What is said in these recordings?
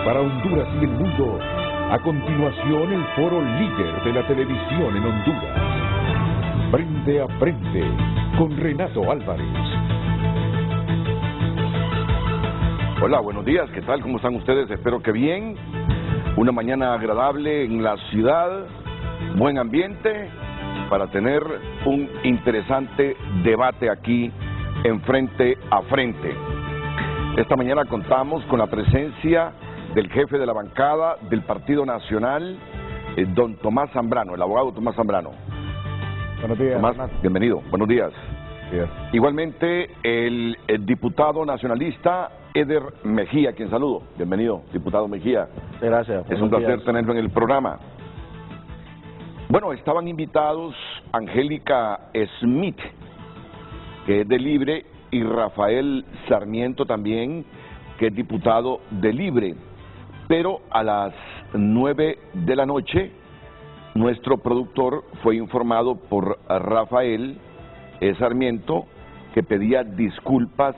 para Honduras y el mundo. A continuación, el foro líder de la televisión en Honduras. Frente a frente, con Renato Álvarez. Hola, buenos días, ¿qué tal? ¿Cómo están ustedes? Espero que bien. Una mañana agradable en la ciudad, buen ambiente para tener un interesante debate aquí en Frente a Frente. Esta mañana contamos con la presencia del jefe de la bancada del Partido Nacional, don Tomás Zambrano, el abogado Tomás Zambrano. Buenos días, Tomás, Renato. bienvenido, buenos días. Yes. Igualmente el diputado nacionalista Eder Mejía, quien saludo. Bienvenido, diputado Mejía. Gracias. Es un placer tenerlo en el programa. Bueno, estaban invitados Angélica Smith, que es de Libre, y Rafael Sarmiento también, que es diputado de Libre. Pero a las 9 de la noche, nuestro productor fue informado por Rafael Sarmiento que pedía disculpas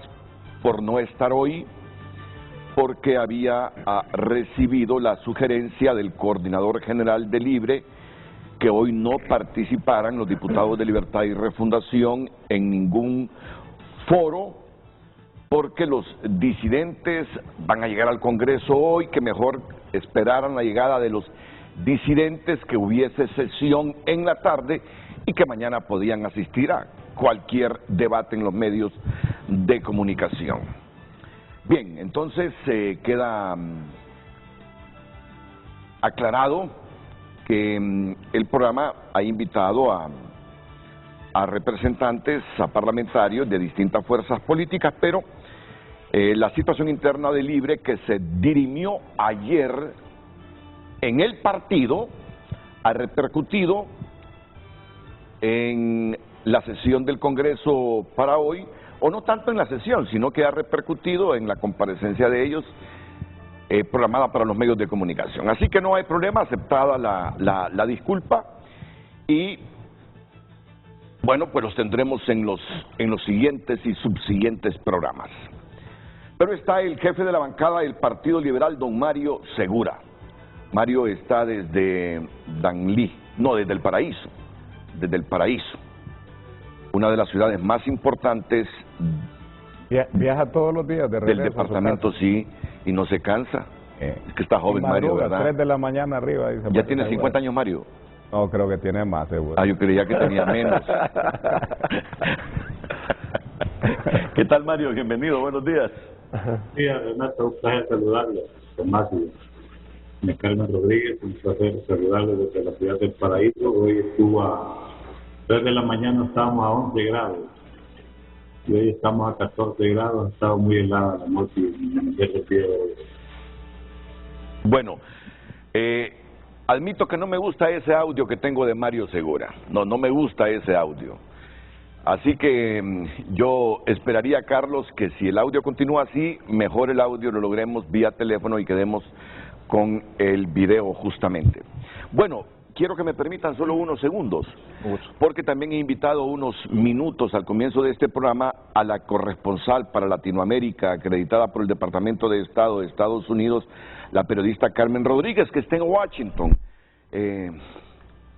por no estar hoy, porque había recibido la sugerencia del coordinador general de Libre que hoy no participaran los diputados de Libertad y Refundación en ningún foro, porque los disidentes van a llegar al Congreso hoy, que mejor esperaran la llegada de los disidentes, que hubiese sesión en la tarde y que mañana podían asistir a cualquier debate en los medios de comunicación. Bien, entonces queda aclarado que el programa ha invitado a representantes, a parlamentarios de distintas fuerzas políticas, pero la situación interna de Libre, que se dirimió ayer en el partido, ha repercutido en la sesión del Congreso para hoy, o no tanto en la sesión, sino que ha repercutido en la comparecencia de ellos programada para los medios de comunicación. Así que no hay problema, aceptada la disculpa, y bueno, pues los tendremos en los siguientes y subsiguientes programas. Pero está el jefe de la bancada del Partido Liberal, don Mario Segura. Mario está desde Danlí, no, desde El Paraíso, una de las ciudades más importantes Viaja todos los días de regreso del departamento, sí, y no se cansa. Es que está joven Mario, ¿verdad? 3 de la mañana arriba. Dice, ¿Ya tiene 50 años Mario? No, creo que tiene más, seguro. Yo creía que tenía menos. ¿Qué tal, Mario? Bienvenido, buenos días. Sí, Renato, un placer saludarle. Tomás y Carmen Rodríguez, un placer saludarle desde la ciudad del Paraíso. Hoy estuvo a 3 de la mañana, estábamos a 11 grados. Y hoy estamos a 14 grados, ha estado muy helada la noche y me refiero hoy. Bueno, admito que no me gusta ese audio que tengo de Mario Segura. No me gusta ese audio. Así que yo esperaría, Carlos, que si el audio continúa así, mejor el audio lo logremos vía teléfono y quedemos con el video justamente. Bueno, quiero que me permitan solo unos segundos, porque también he invitado unos minutos al comienzo de este programa a la corresponsal para Latinoamérica, acreditada por el Departamento de Estado de Estados Unidos, la periodista Carmen Rodríguez, que está en Washington.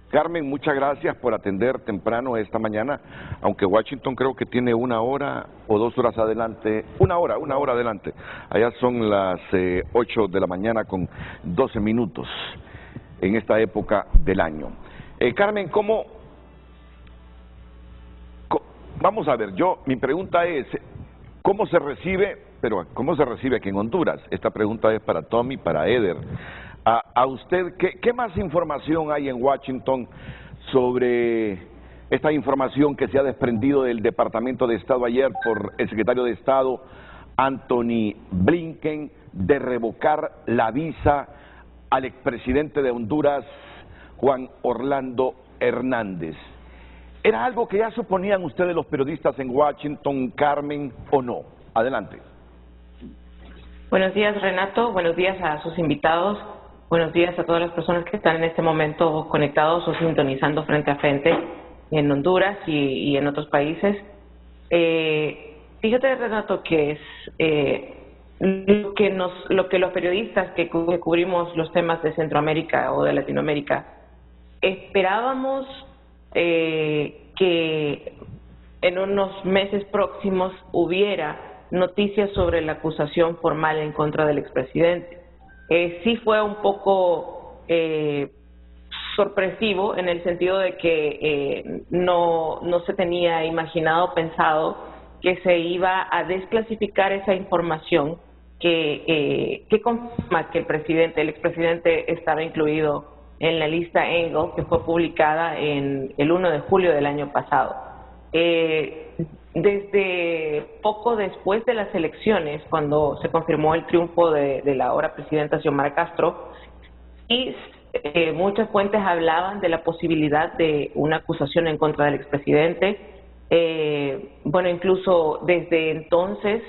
Carmen, muchas gracias por atender temprano esta mañana, aunque Washington creo que tiene 1 hora o 2 horas adelante, una hora adelante. Allá son las 8 de la mañana con 12 minutos en esta época del año. Carmen, vamos a ver, mi pregunta es, ¿cómo se recibe aquí en Honduras? Esta pregunta es para Tommy, para Eder. A usted, ¿qué más información hay en Washington sobre esta información que se ha desprendido del Departamento de Estado ayer por el secretario de Estado, Anthony Blinken, de revocar la visa al expresidente de Honduras, Juan Orlando Hernández? ¿Era algo que ya suponían ustedes los periodistas en Washington, Carmen, o no? Adelante. Buenos días, Renato. Buenos días a sus invitados. Buenos días a todas las personas que están en este momento conectados o sintonizando Frente a Frente en Honduras y en otros países. Fíjate, Renato, que lo que los periodistas que cubrimos los temas de Centroamérica o de Latinoamérica esperábamos que en unos meses próximos hubiera noticias sobre la acusación formal en contra del expresidente. Sí fue un poco sorpresivo en el sentido de que no se tenía imaginado, pensado que se iba a desclasificar esa información que confirma que el expresidente estaba incluido en la lista Engel, que fue publicada el 1 de julio del año pasado. Desde poco después de las elecciones, cuando se confirmó el triunfo de la ahora presidenta Xiomara Castro, y muchas fuentes hablaban de la posibilidad de una acusación en contra del expresidente. Bueno, incluso desde entonces,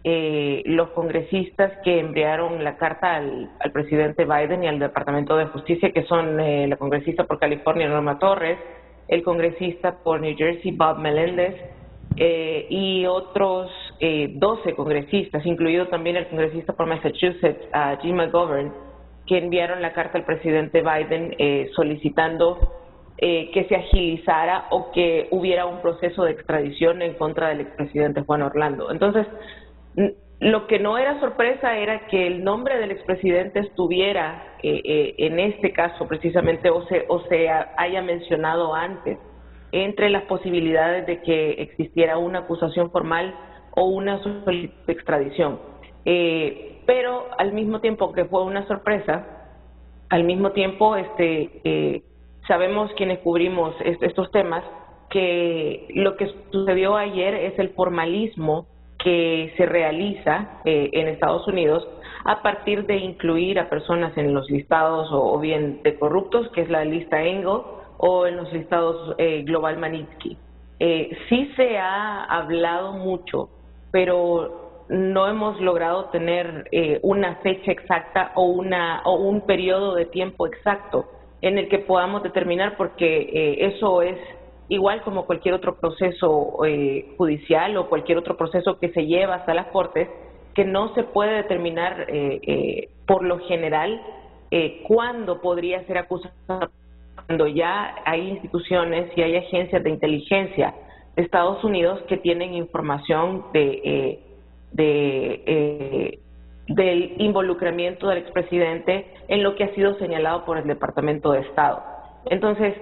los congresistas que enviaron la carta al presidente Biden y al Departamento de Justicia, que son la congresista por California, Norma Torres, el congresista por New Jersey, Bob Meléndez, y otros 12 congresistas, incluido también el congresista por Massachusetts, Jim McGovern, que enviaron la carta al presidente Biden solicitando que se agilizara o que hubiera un proceso de extradición en contra del expresidente Juan Orlando. Entonces, lo que no era sorpresa era que el nombre del expresidente estuviera en este caso precisamente o se haya mencionado antes entre las posibilidades de que existiera una acusación formal o una solicitud de extradición. Pero al mismo tiempo que fue una sorpresa, al mismo tiempo sabemos quienes cubrimos estos temas que lo que sucedió ayer es el formalismo que se realiza en Estados Unidos a partir de incluir a personas en los listados o bien de corruptos, que es la lista Engel, o en los listados Global Magnitsky. Sí se ha hablado mucho, pero no hemos logrado tener una fecha exacta o un periodo de tiempo exacto en el que podamos determinar, porque eso es igual como cualquier otro proceso judicial o cualquier otro proceso que se lleva hasta las Cortes, que no se puede determinar por lo general cuándo podría ser acusado, cuando ya hay instituciones y hay agencias de inteligencia de Estados Unidos que tienen información del involucramiento del expresidente en lo que ha sido señalado por el Departamento de Estado. Entonces,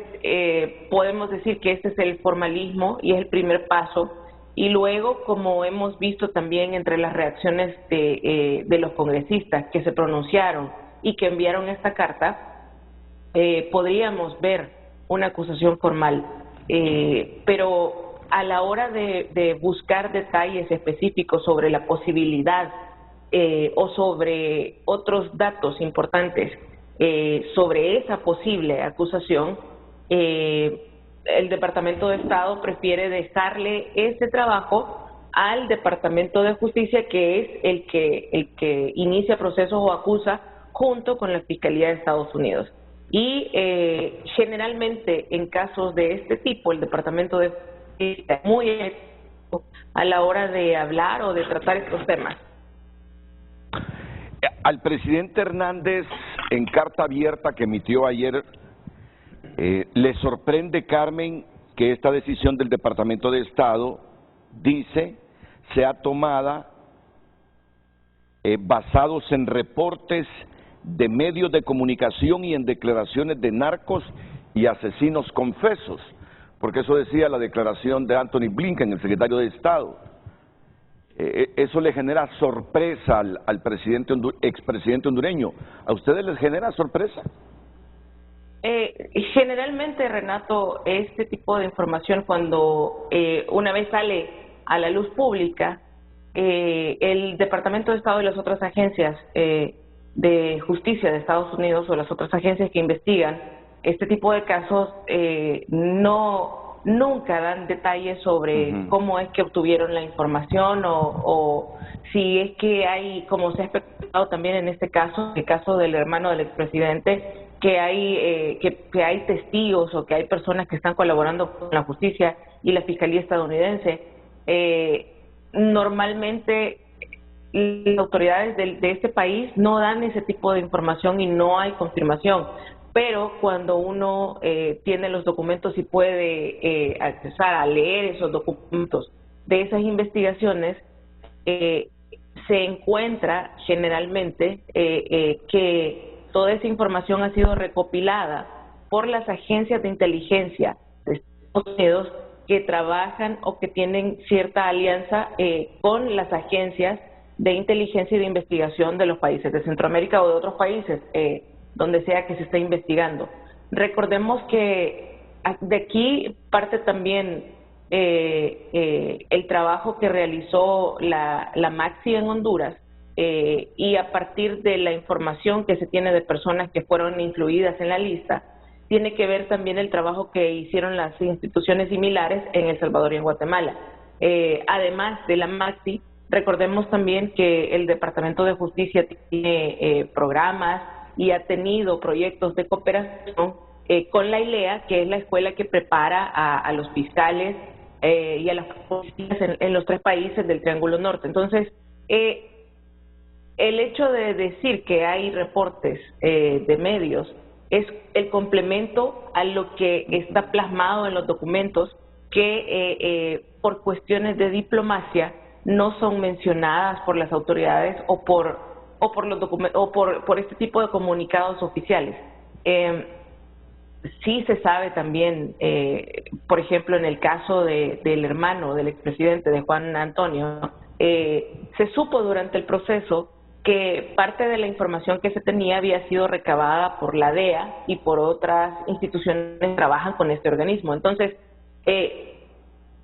podemos decir que este es el formalismo y es el primer paso, y luego, como hemos visto también entre las reacciones de los congresistas que se pronunciaron y que enviaron esta carta, podríamos ver una acusación formal, pero a la hora de buscar detalles específicos sobre la posibilidad o sobre otros datos importantes sobre esa posible acusación, el Departamento de Estado prefiere dejarle ese trabajo al Departamento de Justicia, que es el que inicia procesos o acusa junto con la Fiscalía de Estados Unidos. Y generalmente en casos de este tipo, el Departamento de Justicia es muy ético a la hora de hablar o de tratar estos temas. Al presidente Hernández, en carta abierta que emitió ayer, le sorprende, Carmen, que esta decisión del Departamento de Estado, dice, sea tomada basados en reportes de medios de comunicación y en declaraciones de narcos y asesinos confesos, porque eso decía la declaración de Anthony Blinken, el secretario de Estado. Eso le genera sorpresa al expresidente hondureño. ¿A ustedes les genera sorpresa? Generalmente, Renato, este tipo de información, cuando una vez sale a la luz pública, el Departamento de Estado y las otras agencias de justicia de Estados Unidos o las otras agencias que investigan este tipo de casos nunca dan detalles sobre cómo es que obtuvieron la información o si es que hay, como se ha especulado también en este caso, el caso del hermano del expresidente, que hay testigos o que hay personas que están colaborando con la justicia y la Fiscalía estadounidense. Normalmente las autoridades de este país no dan ese tipo de información y no hay confirmación. Pero cuando uno tiene los documentos y puede accesar a leer esos documentos de esas investigaciones, se encuentra generalmente que toda esa información ha sido recopilada por las agencias de inteligencia de Estados Unidos que trabajan o que tienen cierta alianza con las agencias de inteligencia y de investigación de los países de Centroamérica o de otros países, donde sea que se esté investigando. Recordemos que de aquí parte también el trabajo que realizó la MAXI en Honduras, y a partir de la información que se tiene de personas que fueron incluidas en la lista, tiene que ver también el trabajo que hicieron las instituciones similares en El Salvador y en Guatemala. Además de la MAXI, recordemos también que el Departamento de Justicia tiene programas y ha tenido proyectos de cooperación con la ILEA, que es la escuela que prepara a los fiscales y a las policías en los 3 países del Triángulo Norte. Entonces, el hecho de decir que hay reportes de medios es el complemento a lo que está plasmado en los documentos que por cuestiones de diplomacia no son mencionadas por las autoridades o por los documentos o por este tipo de comunicados oficiales. Sí se sabe también, por ejemplo, en el caso del hermano del expresidente, de Juan Antonio, se supo durante el proceso que parte de la información que se tenía había sido recabada por la DEA y por otras instituciones que trabajan con este organismo. Entonces,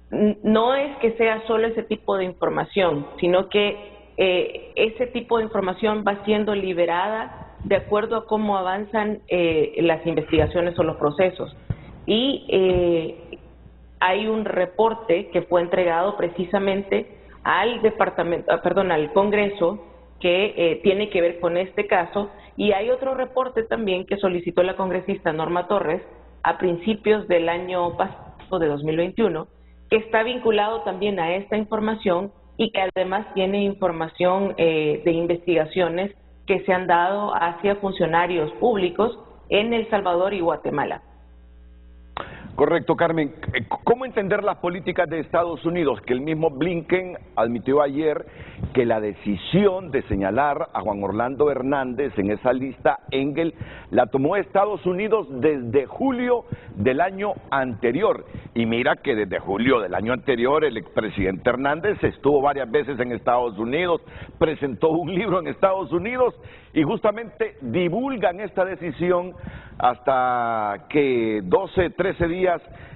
no es que sea solo ese tipo de información, sino que ese tipo de información va siendo liberada de acuerdo a cómo avanzan las investigaciones o los procesos. Y hay un reporte que fue entregado precisamente al Congreso que tiene que ver con este caso, y hay otro reporte también que solicitó la congresista Norma Torres a principios del año pasado, de 2021, que está vinculado también a esta información y que además tiene información de investigaciones que se han dado hacia funcionarios públicos en El Salvador y Guatemala. Correcto, Carmen. ¿Cómo entender las políticas de Estados Unidos? Que el mismo Blinken admitió ayer que la decisión de señalar a Juan Orlando Hernández en esa lista Engel la tomó Estados Unidos desde julio del año anterior. Y mira que desde julio del año anterior el expresidente Hernández estuvo varias veces en Estados Unidos, presentó un libro en Estados Unidos y justamente divulgan esta decisión hasta que 12, 13 días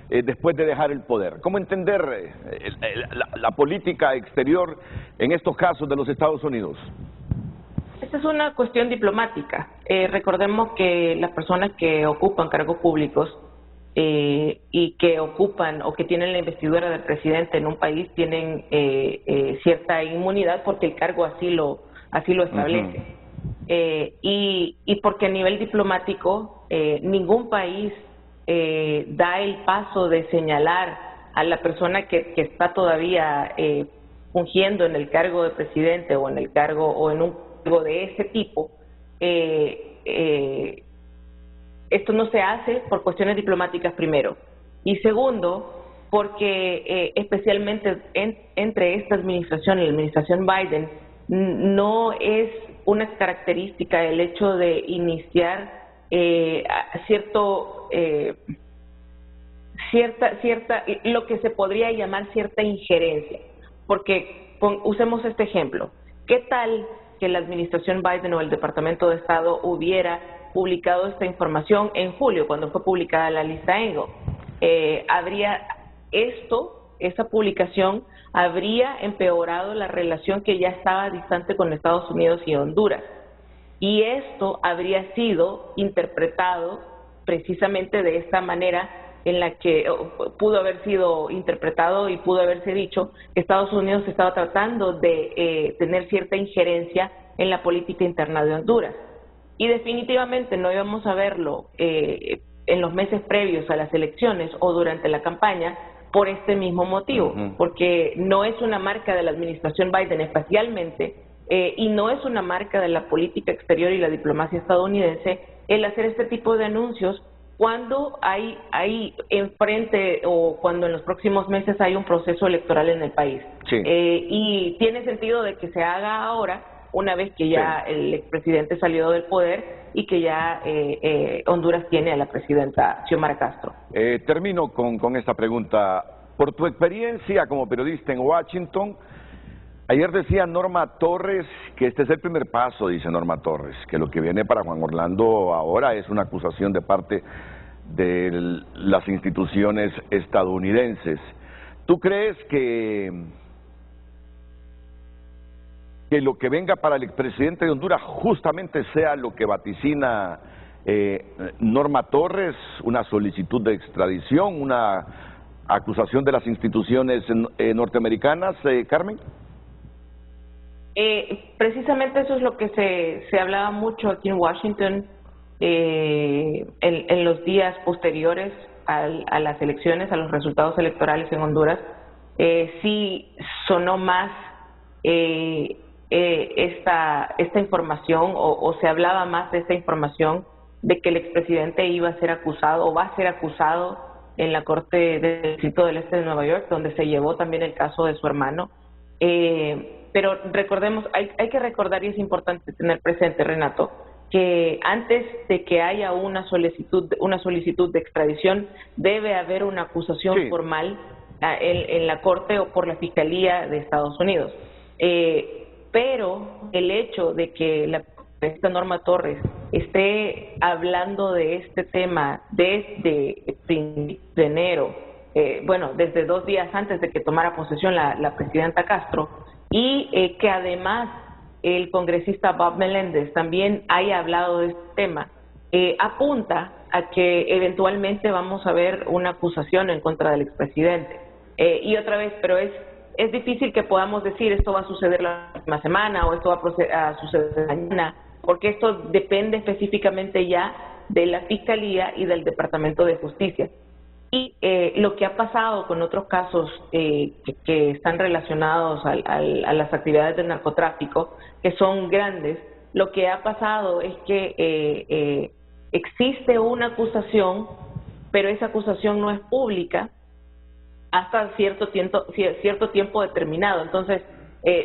después de dejar el poder. ¿Cómo entender la política exterior en estos casos de los Estados Unidos? Esta es una cuestión diplomática. Recordemos que las personas que ocupan cargos públicos y que ocupan o que tienen la investidura del presidente en un país tienen cierta inmunidad porque el cargo así lo establece. Y porque a nivel diplomático ningún país da el paso de señalar a la persona que está todavía fungiendo en el cargo de presidente o en el cargo o en un cargo de ese tipo. Esto no se hace por cuestiones diplomáticas primero, y segundo porque especialmente entre esta administración y la administración Biden no es una característica el hecho de iniciar lo que se podría llamar cierta injerencia, porque usemos este ejemplo. ¿Qué tal que la administración Biden o el Departamento de Estado hubiera publicado esta información en julio, cuando fue publicada la lista Engel? Esa publicación habría empeorado la relación que ya estaba distante con Estados Unidos y Honduras. Y esto habría sido interpretado precisamente de esta manera en la que pudo haber sido interpretado y pudo haberse dicho que Estados Unidos estaba tratando de tener cierta injerencia en la política interna de Honduras. Y definitivamente no íbamos a verlo en los meses previos a las elecciones o durante la campaña por este mismo motivo, porque no es una marca de la administración Biden, especialmente y no es una marca de la política exterior y la diplomacia estadounidense el hacer este tipo de anuncios cuando hay enfrente o cuando en los próximos meses hay un proceso electoral en el país. Sí. Y tiene sentido de que se haga ahora, una vez que ya el expresidente salió del poder y que ya Honduras tiene a la presidenta Xiomara Castro. Termino con esta pregunta. Por tu experiencia como periodista en Washington, ayer decía Norma Torres que este es el primer paso, dice Norma Torres, que lo que viene para Juan Orlando ahora es una acusación de parte de las instituciones estadounidenses. ¿Tú crees que lo que venga para el expresidente de Honduras justamente sea lo que vaticina Norma Torres, una solicitud de extradición, una acusación de las instituciones norteamericanas, Carmen? Precisamente eso es lo que se hablaba mucho aquí en Washington en los días posteriores a las elecciones, a los resultados electorales en Honduras. Sí sonó más esta información o se hablaba más de esta información de que el expresidente iba a ser acusado o va a ser acusado en la Corte del Distrito del Este de Nueva York, donde se llevó también el caso de su hermano. Pero recordemos, hay que recordar, y es importante tener presente, Renato, que antes de que haya una solicitud de extradición, debe haber una acusación formal en la Corte o por la Fiscalía de Estados Unidos. Pero el hecho de que la presidenta Norma Torres esté hablando de este tema desde de enero, desde 2 días antes de que tomara posesión la presidenta Castro, y que además el congresista Bob Meléndez también haya hablado de este tema, apunta a que eventualmente vamos a ver una acusación en contra del expresidente. Y otra vez, pero es difícil que podamos decir esto va a suceder la próxima semana o esto va a suceder mañana, porque esto depende específicamente ya de la Fiscalía y del Departamento de Justicia. Y lo que ha pasado con otros casos que están relacionados a las actividades del narcotráfico, que son grandes, lo que ha pasado es que existe una acusación, pero esa acusación no es pública hasta cierto tiempo determinado. Entonces,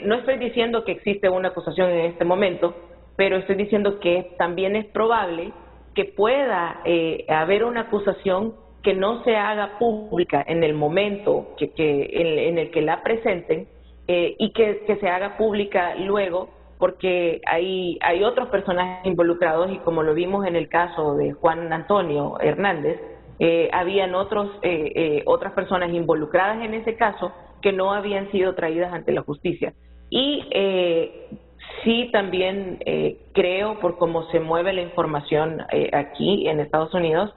no estoy diciendo que existe una acusación en este momento, pero estoy diciendo que también es probable que pueda haber una acusación que no se haga pública en el momento en el que la presenten y que se haga pública luego, porque hay otros personajes involucrados, y como lo vimos en el caso de Juan Antonio Hernández, habían otras personas involucradas en ese caso que no habían sido traídas ante la justicia. Y sí, también creo, por cómo se mueve la información aquí en Estados Unidos,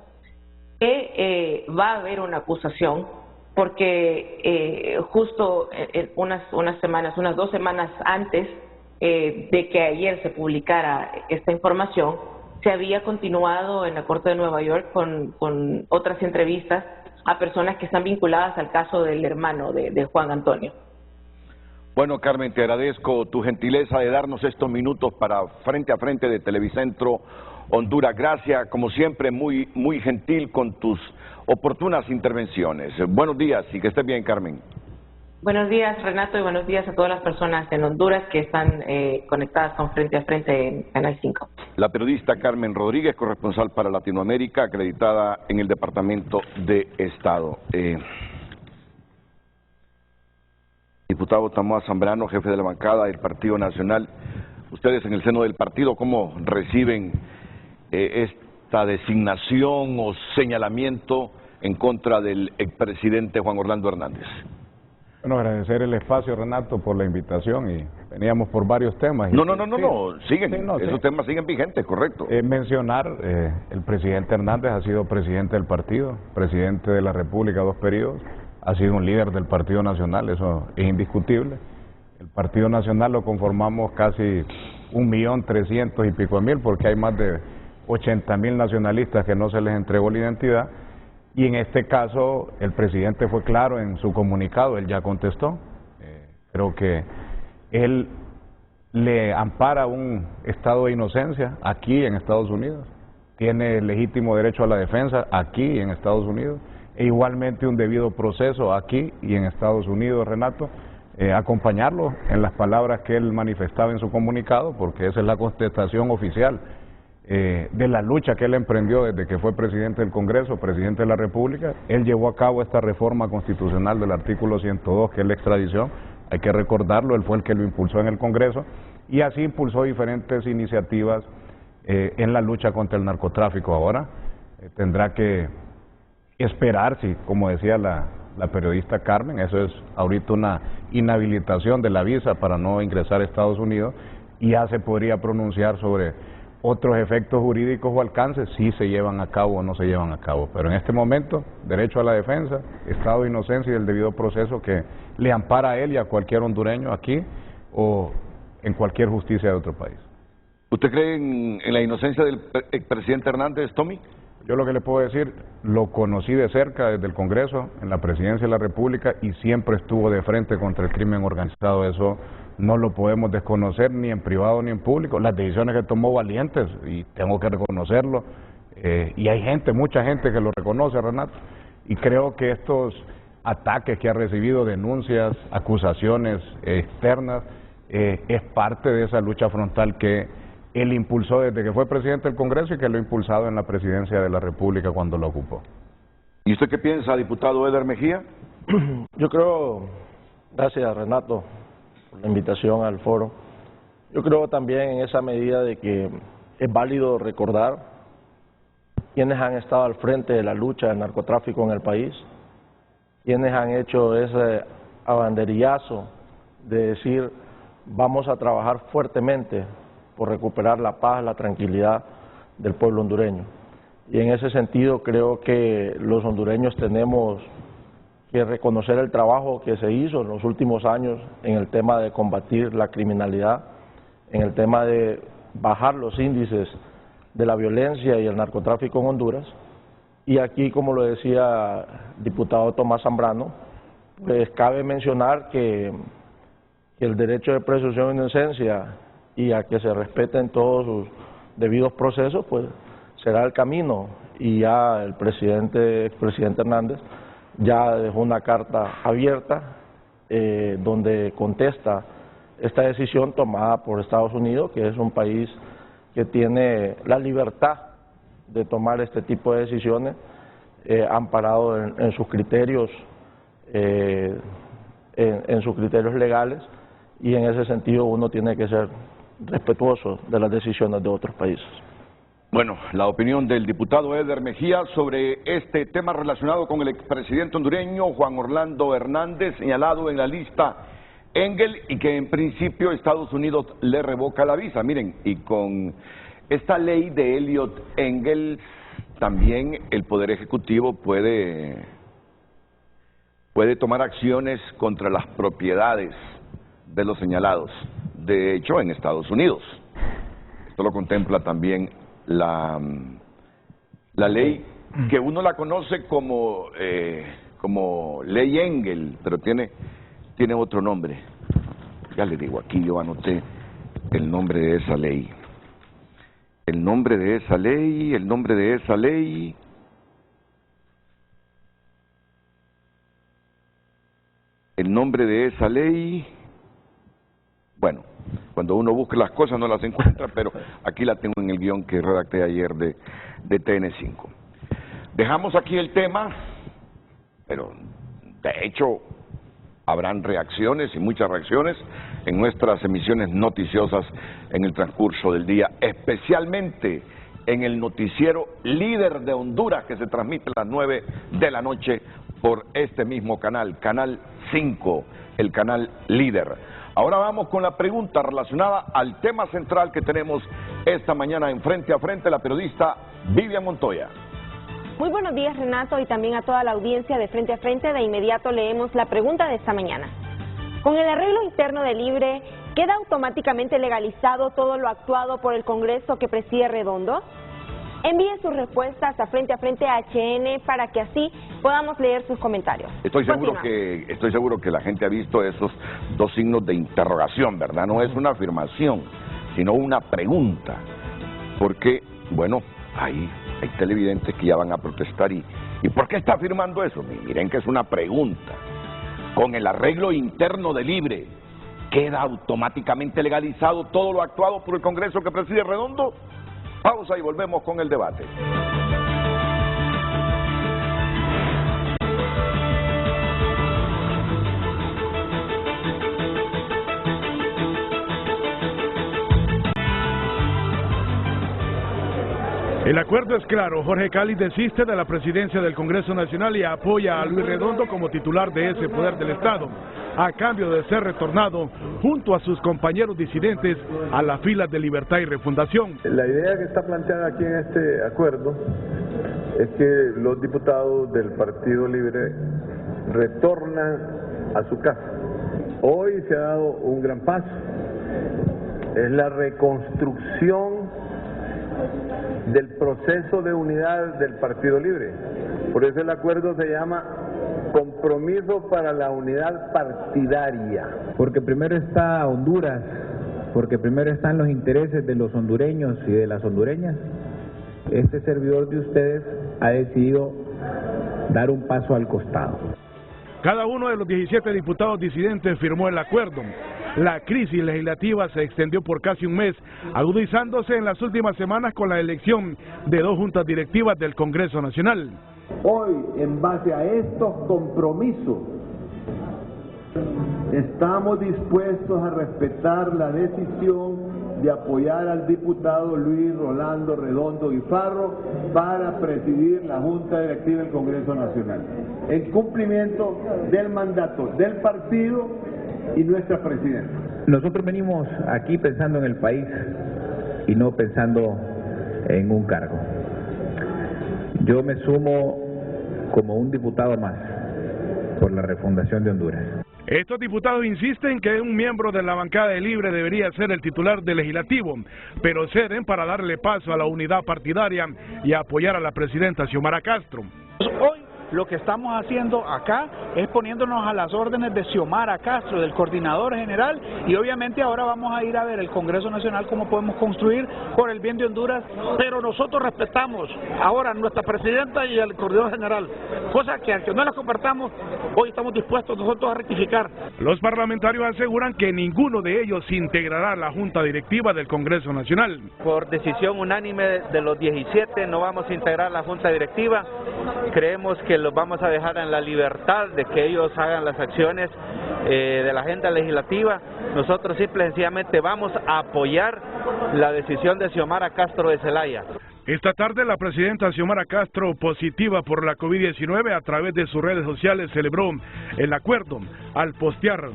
que va a haber una acusación, porque justo unas 2 semanas antes de que ayer se publicara esta información, se había continuado en la Corte de Nueva York con otras entrevistas a personas que están vinculadas al caso del hermano de Juan Antonio. Bueno, Carmen, te agradezco tu gentileza de darnos estos minutos para Frente a Frente de Televicentro Honduras. Gracias, como siempre, muy gentil con tus oportunas intervenciones. Buenos días y que estés bien, Carmen. Buenos días, Renato, y buenos días a todas las personas en Honduras que están conectadas con Frente a Frente en Canal 5. La periodista Carmen Rodríguez, corresponsal para Latinoamérica, acreditada en el Departamento de Estado. Diputado Tamoa Zambrano, jefe de la bancada del Partido Nacional, ustedes en el seno del partido, ¿cómo reciben esta designación o señalamiento en contra del expresidente Juan Orlando Hernández? Bueno, agradecer el espacio, Renato, por la invitación, y veníamos por varios temas. No, siguen, esos temas siguen vigentes, correcto. Mencionar, el presidente Hernández ha sido presidente del partido, presidente de la República 2 periodos, ha sido un líder del Partido Nacional, eso es indiscutible. El Partido Nacional lo conformamos casi 1.300.000 y pico, porque hay más de 80.000 nacionalistas que no se les entregó la identidad. Y en este caso el presidente fue claro en su comunicado, él ya contestó. Creo que él le ampara un estado de inocencia aquí en Estados Unidos, tiene legítimo derecho a la defensa aquí en Estados Unidos, e igualmente un debido proceso aquí y en Estados Unidos, Renato, acompañarlo en las palabras que él manifestaba en su comunicado, porque esa es la contestación oficial de la lucha que él emprendió desde que fue presidente del Congreso, presidente de la República. Él llevó a cabo esta reforma constitucional del artículo 102, que es la extradición, hay que recordarlo, él fue el que lo impulsó en el Congreso, y así impulsó diferentes iniciativas en la lucha contra el narcotráfico. Ahora tendrá que esperar, si, como decía la periodista Carmen, eso es ahorita una inhabilitación de la visa para no ingresar a Estados Unidos, y ya se podría pronunciar sobre otros efectos jurídicos o alcances, si se llevan a cabo o no se llevan a cabo. Pero en este momento, derecho a la defensa, estado de inocencia y el debido proceso que le ampara a él y a cualquier hondureño aquí o en cualquier justicia de otro país. ¿Usted cree en la inocencia del expresidente Hernández, Tommy? Yo lo que le puedo decir, lo conocí de cerca desde el Congreso, en la Presidencia de la República, y siempre estuvo de frente contra el crimen organizado. Eso no lo podemos desconocer ni en privado ni en público. Las decisiones que tomó valientes, y tengo que reconocerlo, y hay gente, mucha gente que lo reconoce, Renato, y creo que estos ataques que ha recibido, denuncias, acusaciones externas, es parte de esa lucha frontal que él impulsó desde que fue presidente del Congreso y que lo ha impulsado en la Presidencia de la República cuando lo ocupó. ¿Y usted qué piensa, diputado Eder Mejía? Yo creo, gracias Renato por la invitación al foro, yo creo también en esa medida de que es válido recordar quienes han estado al frente de la lucha del narcotráfico en el país, quienes han hecho ese abanderillazo de decir vamos a trabajar fuertemente por recuperar la paz, la tranquilidad del pueblo hondureño. Y en ese sentido creo que los hondureños tenemos que reconocer el trabajo que se hizo en los últimos años en el tema de combatir la criminalidad, en el tema de bajar los índices de la violencia y el narcotráfico en Honduras. Y aquí, como lo decía el diputado Tomás Zambrano, pues cabe mencionar que el derecho de presunción de inocencia y a que se respeten todos sus debidos procesos, pues será el camino. Y ya el expresidente Hernández ya dejó una carta abierta donde contesta esta decisión tomada por Estados Unidos, que es un país que tiene la libertad de tomar este tipo de decisiones, amparado en sus criterios, en sus criterios legales, y en ese sentido uno tiene que ser respetuoso de las decisiones de otros países. Bueno, la opinión del diputado Eder Mejía sobre este tema relacionado con el expresidente hondureño Juan Orlando Hernández, señalado en la lista Engel, y que en principio Estados Unidos le revoca la visa. Miren, y con esta ley de Elliot Engel también el Poder Ejecutivo puede tomar acciones contra las propiedades de los señalados, de hecho en Estados Unidos. Esto lo contempla también la ley, que uno la conoce como ley Engel, pero tiene otro nombre. Ya le digo, aquí yo anoté el nombre de esa ley. El nombre de esa ley, el nombre de esa ley. El nombre de esa ley. Bueno, cuando uno busca las cosas no las encuentra, pero aquí la tengo en el guión que redacté ayer de TN5. Dejamos aquí el tema, pero de hecho habrán reacciones y muchas reacciones en nuestras emisiones noticiosas en el transcurso del día, especialmente en el noticiero Líder de Honduras, que se transmite a las 9 de la noche por este mismo canal, Canal 5, el canal Líder. Ahora vamos con la pregunta relacionada al tema central que tenemos esta mañana en Frente a Frente, la periodista Vivian Montoya. Muy buenos días, Renato, y también a toda la audiencia de Frente a Frente. De inmediato leemos la pregunta de esta mañana. Con el arreglo interno de Libre, ¿queda automáticamente legalizado todo lo actuado por el Congreso que preside Redondo? Envíe sus respuestas a Frente HN para que así podamos leer sus comentarios. Estoy seguro que la gente ha visto esos dos signos de interrogación, ¿verdad? No es una afirmación, sino una pregunta. Porque, bueno, hay televidentes que ya van a protestar. ¿Y por qué está afirmando eso? Miren que es una pregunta. Con el arreglo interno de Libre, ¿queda automáticamente legalizado todo lo actuado por el Congreso que preside Redondo? Pausa y volvemos con el debate. El acuerdo es claro, Jorge Cáliz desiste de la presidencia del Congreso Nacional y apoya a Luis Redondo como titular de ese poder del Estado, a cambio de ser retornado junto a sus compañeros disidentes a las filas de Libertad y Refundación. La idea que está planteada aquí en este acuerdo es que los diputados del Partido Libre retornan a su casa. Hoy se ha dado un gran paso, es la reconstrucción del proceso de unidad del Partido Libre. Por eso el acuerdo se llama Compromiso para la Unidad Partidaria. Porque primero está Honduras, porque primero están los intereses de los hondureños y de las hondureñas. Este servidor de ustedes ha decidido dar un paso al costado. Cada uno de los 17 diputados disidentes firmó el acuerdo. La crisis legislativa se extendió por casi un mes, agudizándose en las últimas semanas con la elección de 2 juntas directivas del Congreso Nacional. Hoy, en base a estos compromisos, estamos dispuestos a respetar la decisión de apoyar al diputado Luis Rolando Redondo Guifarro para presidir la Junta Directiva del Congreso Nacional, en cumplimiento del mandato del partido y nuestra presidenta. Nosotros venimos aquí pensando en el país y no pensando en un cargo. Yo me sumo como un diputado más por la refundación de Honduras. Estos diputados insisten que un miembro de la bancada de Libre debería ser el titular del legislativo, pero ceden para darle paso a la unidad partidaria y apoyar a la presidenta Xiomara Castro. Hoy lo que estamos haciendo acá es poniéndonos a las órdenes de Xiomara Castro, del coordinador general, y obviamente ahora vamos a ir a ver el Congreso Nacional cómo podemos construir por el bien de Honduras. Pero nosotros respetamos ahora a nuestra presidenta y al coordinador general, cosa que aunque no la compartamos, hoy estamos dispuestos nosotros a rectificar. Los parlamentarios aseguran que ninguno de ellos integrará la Junta Directiva del Congreso Nacional. Por decisión unánime de los 17 no vamos a integrar la Junta Directiva. Creemos que los vamos a dejar en la libertad de que ellos hagan las acciones de la agenda legislativa. Nosotros simple y sencillamente vamos a apoyar la decisión de Xiomara Castro de Zelaya. Esta tarde la presidenta Xiomara Castro, positiva por la COVID-19, a través de sus redes sociales celebró el acuerdo al postear: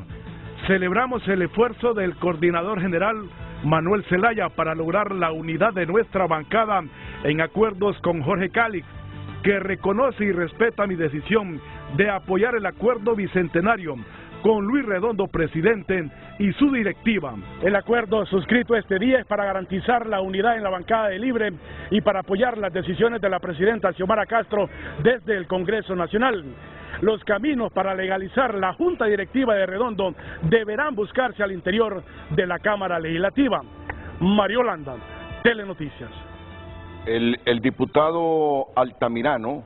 celebramos el esfuerzo del coordinador general Manuel Zelaya para lograr la unidad de nuestra bancada en acuerdos con Jorge Cáliz, que reconoce y respeta mi decisión de apoyar el acuerdo bicentenario con Luis Redondo presidente y su directiva. El acuerdo suscrito este día es para garantizar la unidad en la bancada de Libre y para apoyar las decisiones de la presidenta Xiomara Castro desde el Congreso Nacional. Los caminos para legalizar la Junta Directiva de Redondo deberán buscarse al interior de la Cámara Legislativa. Mario Landa, Telenoticias. El diputado Altamirano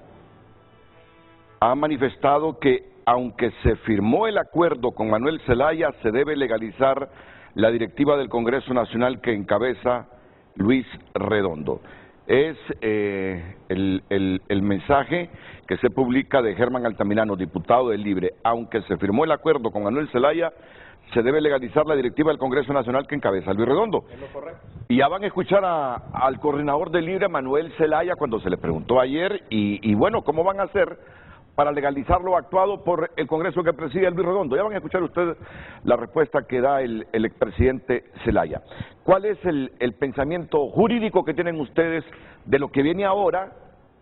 ha manifestado que aunque se firmó el acuerdo con Manuel Zelaya, se debe legalizar la directiva del Congreso Nacional que encabeza Luis Redondo. Es el mensaje que se publica de Germán Altamirano, diputado del Libre. Aunque se firmó el acuerdo con Manuel Zelaya, se debe legalizar la directiva del Congreso Nacional que encabeza Luis Redondo. Es lo correcto. Y ya van a escuchar al coordinador del Libre, Manuel Zelaya, cuando se le preguntó ayer, y bueno, ¿cómo van a hacer para legalizar lo actuado por el Congreso que preside Luis Redondo? Ya van a escuchar ustedes la respuesta que da el expresidente Zelaya. ¿Cuál es el pensamiento jurídico que tienen ustedes de lo que viene ahora,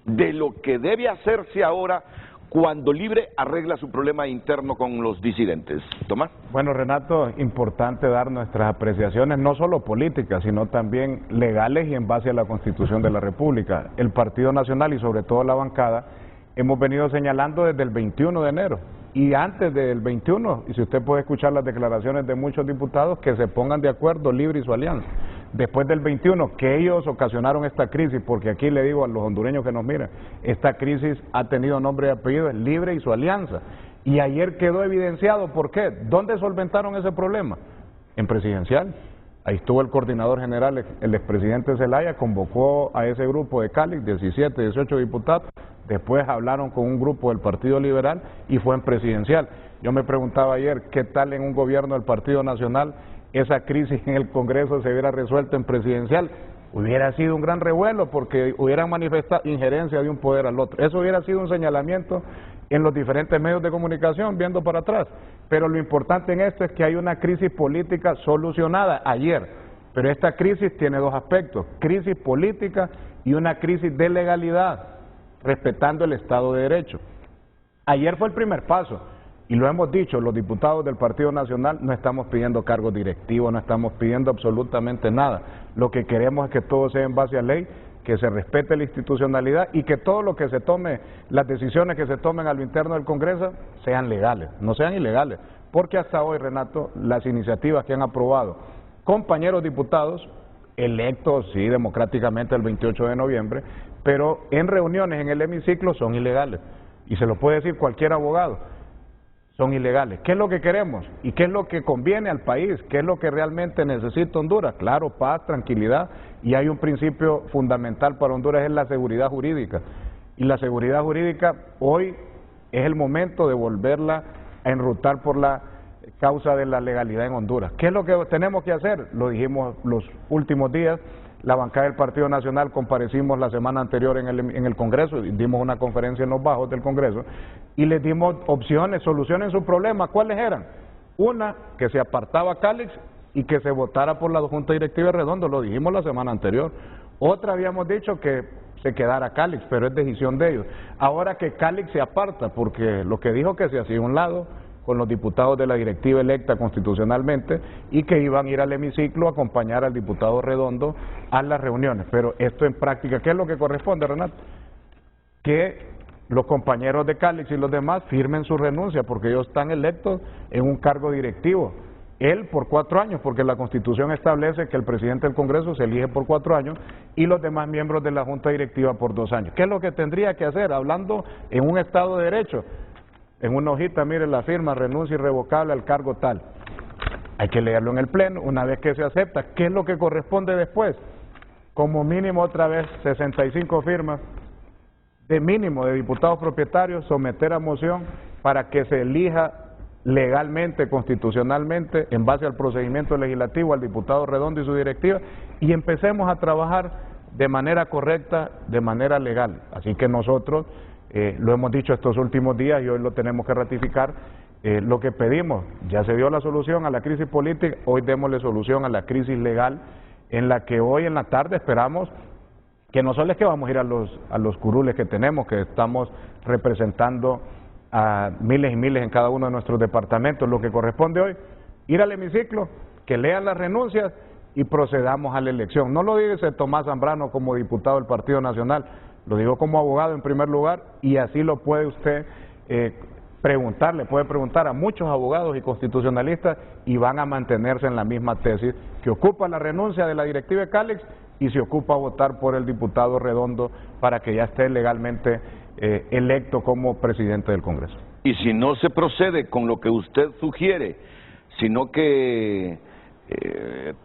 de lo que debe hacerse ahora cuando Libre arregla su problema interno con los disidentes. Tomás. Bueno, Renato, importante dar nuestras apreciaciones, no solo políticas, sino también legales y en base a la Constitución de la República. El Partido Nacional y sobre todo la bancada hemos venido señalando desde el 21 de enero y antes del 21, y si usted puede escuchar las declaraciones de muchos diputados, que se pongan de acuerdo Libre y su alianza. Después del 21, que ellos ocasionaron esta crisis, porque aquí le digo a los hondureños que nos miran, esta crisis ha tenido nombre y apellido, es Libre y su alianza. Y ayer quedó evidenciado, ¿por qué? ¿Dónde solventaron ese problema? En Presidencial. Ahí estuvo el coordinador general, el expresidente Zelaya, convocó a ese grupo de Cali, 17, 18 diputados, después hablaron con un grupo del Partido Liberal y fue en Presidencial. Yo me preguntaba ayer, ¿qué tal en un gobierno del Partido Nacional esa crisis en el Congreso se hubiera resuelto en Presidencial? Hubiera sido un gran revuelo porque hubieran manifestado injerencia de un poder al otro. Eso hubiera sido un señalamiento en los diferentes medios de comunicación, viendo para atrás. Pero lo importante en esto es que hay una crisis política solucionada ayer. Pero esta crisis tiene dos aspectos, crisis política y una crisis de legalidad, respetando el Estado de Derecho. Ayer fue el primer paso. Y lo hemos dicho, los diputados del Partido Nacional no estamos pidiendo cargos directivos, no estamos pidiendo absolutamente nada. Lo que queremos es que todo sea en base a ley, que se respete la institucionalidad y que todo lo que se tome, las decisiones que se tomen a lo interno del Congreso sean legales, no sean ilegales. Porque hasta hoy, Renato, las iniciativas que han aprobado compañeros diputados, electos, sí, democráticamente el 28 de noviembre, pero en reuniones en el hemiciclo son ilegales. Y se lo puede decir cualquier abogado. Son ilegales. ¿Qué es lo que queremos? ¿Y qué es lo que conviene al país? ¿Qué es lo que realmente necesita Honduras? Claro, paz, tranquilidad, y hay un principio fundamental para Honduras, es la seguridad jurídica. Y la seguridad jurídica hoy es el momento de volverla a enrutar por la causa de la legalidad en Honduras. ¿Qué es lo que tenemos que hacer? Lo dijimos los últimos días. La bancada del Partido Nacional comparecimos la semana anterior en el Congreso, y dimos una conferencia en los bajos del Congreso, y les dimos opciones, soluciones sus problemas. ¿Cuáles eran? Una, que se apartaba Cálix y que se votara por la Junta Directiva de Redondo, lo dijimos la semana anterior. Otra, habíamos dicho que se quedara Cálix, pero es decisión de ellos. Ahora que Cálix se aparta, porque lo que dijo que se hacía a un lado con los diputados de la directiva electa constitucionalmente y que iban a ir al hemiciclo a acompañar al diputado Redondo a las reuniones. Pero esto en práctica, ¿qué es lo que corresponde, Renato? Que los compañeros de Cálix y los demás firmen su renuncia porque ellos están electos en un cargo directivo. Él por 4 años, porque la Constitución establece que el presidente del Congreso se elige por 4 años y los demás miembros de la Junta Directiva por 2 años. ¿Qué es lo que tendría que hacer? Hablando en un Estado de Derecho. En una hojita, mire la firma, renuncia irrevocable al cargo tal. Hay que leerlo en el pleno, una vez que se acepta. ¿Qué es lo que corresponde después? Como mínimo otra vez 65 firmas de mínimo de diputados propietarios, someter a moción para que se elija legalmente, constitucionalmente, en base al procedimiento legislativo, al diputado Redondo y su directiva, y empecemos a trabajar de manera correcta, de manera legal. Así que nosotros lo hemos dicho estos últimos días y hoy lo tenemos que ratificar. Lo que pedimos, ya se dio la solución a la crisis política, hoy démosle solución a la crisis legal, en la que hoy en la tarde esperamos que no solo es que vamos a ir a los curules que tenemos, que estamos representando a miles y miles en cada uno de nuestros departamentos, lo que corresponde hoy, ir al hemiciclo, que lean las renuncias y procedamos a la elección. No lo dice Tomás Zambrano como diputado del Partido Nacional, lo digo como abogado en primer lugar, y así lo puede usted preguntar, le puede preguntar a muchos abogados y constitucionalistas y van a mantenerse en la misma tesis, que ocupa la renuncia de la directiva de Cálix y se ocupa votar por el diputado Redondo para que ya esté legalmente electo como presidente del Congreso. Y si no se procede con lo que usted sugiere, sino que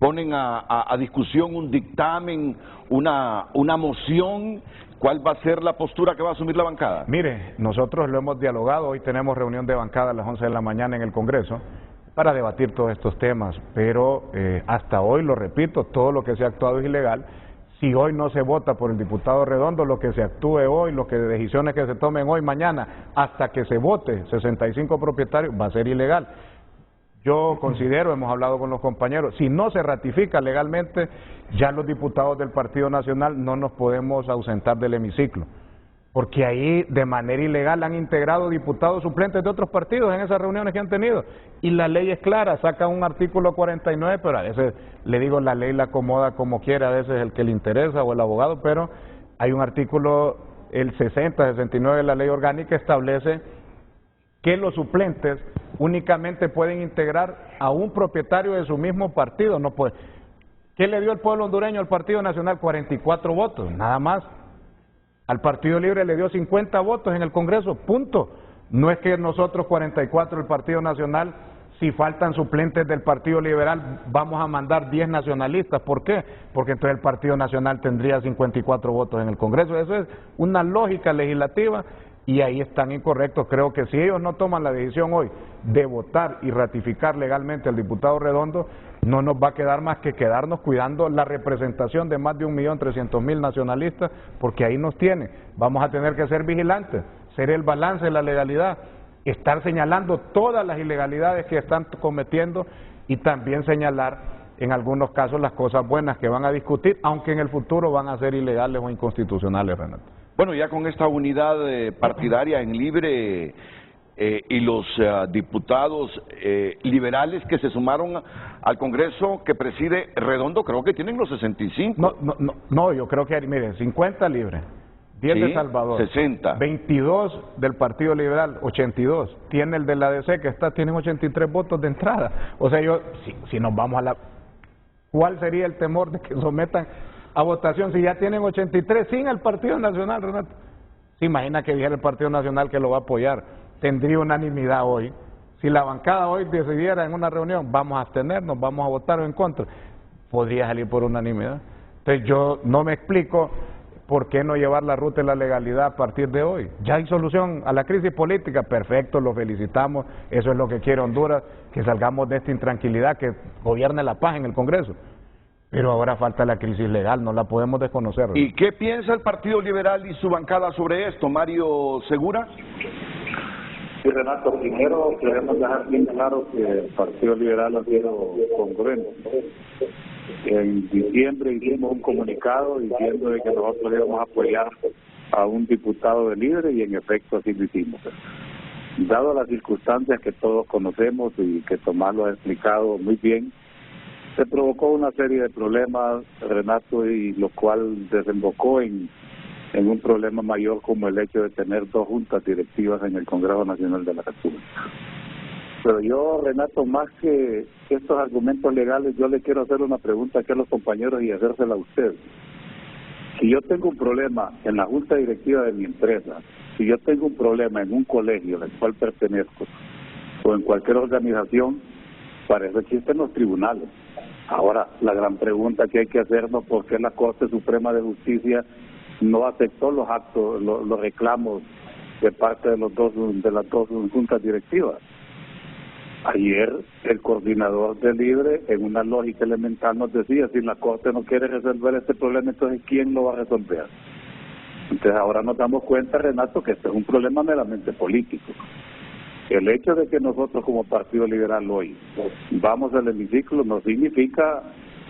ponen a discusión un dictamen, una moción, ¿cuál va a ser la postura que va a asumir la bancada? Mire, nosotros lo hemos dialogado, hoy tenemos reunión de bancada a las 11 de la mañana en el Congreso para debatir todos estos temas, pero hasta hoy, lo repito, todo lo que se ha actuado es ilegal. Si hoy no se vota por el diputado Redondo, lo que se actúe hoy, lo que decisiones que se tomen hoy, mañana, hasta que se vote 65 propietarios, va a ser ilegal. Yo considero, hemos hablado con los compañeros, si no se ratifica legalmente, ya los diputados del Partido Nacional no nos podemos ausentar del hemiciclo. porque ahí de manera ilegal han integrado diputados suplentes de otros partidos en esas reuniones que han tenido, y la ley es clara, saca un artículo 49, pero a veces, le digo, la ley la acomoda como quiere, a veces el que le interesa o el abogado, pero hay un artículo, el 69 de la ley orgánica establece que los suplentes únicamente pueden integrar a un propietario de su mismo partido, no puede. ¿Qué le dio el pueblo hondureño al Partido Nacional? 44 votos, nada más. Al Partido Libre le dio 50 votos en el Congreso, punto. No es que nosotros 44 el Partido Nacional, si faltan suplentes del Partido Liberal, vamos a mandar 10 nacionalistas. ¿Por qué? Porque entonces el Partido Nacional tendría 54 votos en el Congreso. Eso es una lógica legislativa y ahí están incorrectos. Creo que si ellos no toman la decisión hoy de votar y ratificar legalmente al diputado Redondo, no nos va a quedar más que quedarnos cuidando la representación de más de 1.300.000 nacionalistas, porque ahí nos tiene. Vamos a tener que ser vigilantes, ser el balance de la legalidad, estar señalando todas las ilegalidades que están cometiendo y también señalar en algunos casos las cosas buenas que van a discutir, aunque en el futuro van a ser ilegales o inconstitucionales, Renato. Bueno, ya con esta unidad partidaria en Libre y los diputados liberales que se sumaron al Congreso que preside Redondo, creo que tienen los 65. No, yo creo que hay, miren, 50 libres, 10 de Salvador, 60. 22 del Partido Liberal, 82. Tiene el de la ADC que tienen 83 votos de entrada. O sea, si nos vamos a la... ¿Cuál sería el temor de que sometan a votación si ya tienen 83 sin el Partido Nacional, Renato? ¿Se imagina que dijera el Partido Nacional que lo va a apoyar? Tendría unanimidad hoy. Si la bancada hoy decidiera en una reunión, vamos a abstenernos, vamos a votar o en contra, podría salir por unanimidad. Entonces yo no me explico por qué no llevar la ruta de la legalidad a partir de hoy. Ya hay solución a la crisis política, perfecto, lo felicitamos, eso es lo que quiere Honduras, que salgamos de esta intranquilidad, que gobierne la paz en el Congreso. Pero ahora falta la crisis legal, no la podemos desconocer. ¿Y qué piensa el Partido Liberal y su bancada sobre esto, Mario Segura? Sí, Renato, primero queremos dejar bien claro que el Partido Liberal ha sido congruente. En diciembre hicimos un comunicado diciendo de que nosotros íbamos a apoyar a un diputado de Libre y en efecto así lo hicimos. Dado las circunstancias que todos conocemos y que Tomás lo ha explicado muy bien, se provocó una serie de problemas, Renato, y lo cual desembocó en un problema mayor como el hecho de tener 2 juntas directivas en el Congreso Nacional de la República. Pero yo, Renato, más que estos argumentos legales, yo le quiero hacer una pregunta aquí a los compañeros y hacérsela a usted. Si yo tengo un problema en la junta directiva de mi empresa, si yo tengo un problema en un colegio al cual pertenezco, o en cualquier organización, para eso existen los tribunales. Ahora, la gran pregunta que hay que hacernos, ¿por qué la Corte Suprema de Justicia no aceptó los actos, los reclamos de parte de las dos juntas directivas? Ayer el coordinador de Libre, en una lógica elemental, nos decía, si la Corte no quiere resolver este problema, entonces ¿quién lo va a resolver? Entonces ahora nos damos cuenta, Renato, que este es un problema meramente político. El hecho de que nosotros como Partido Liberal hoy vamos al hemiciclo no significa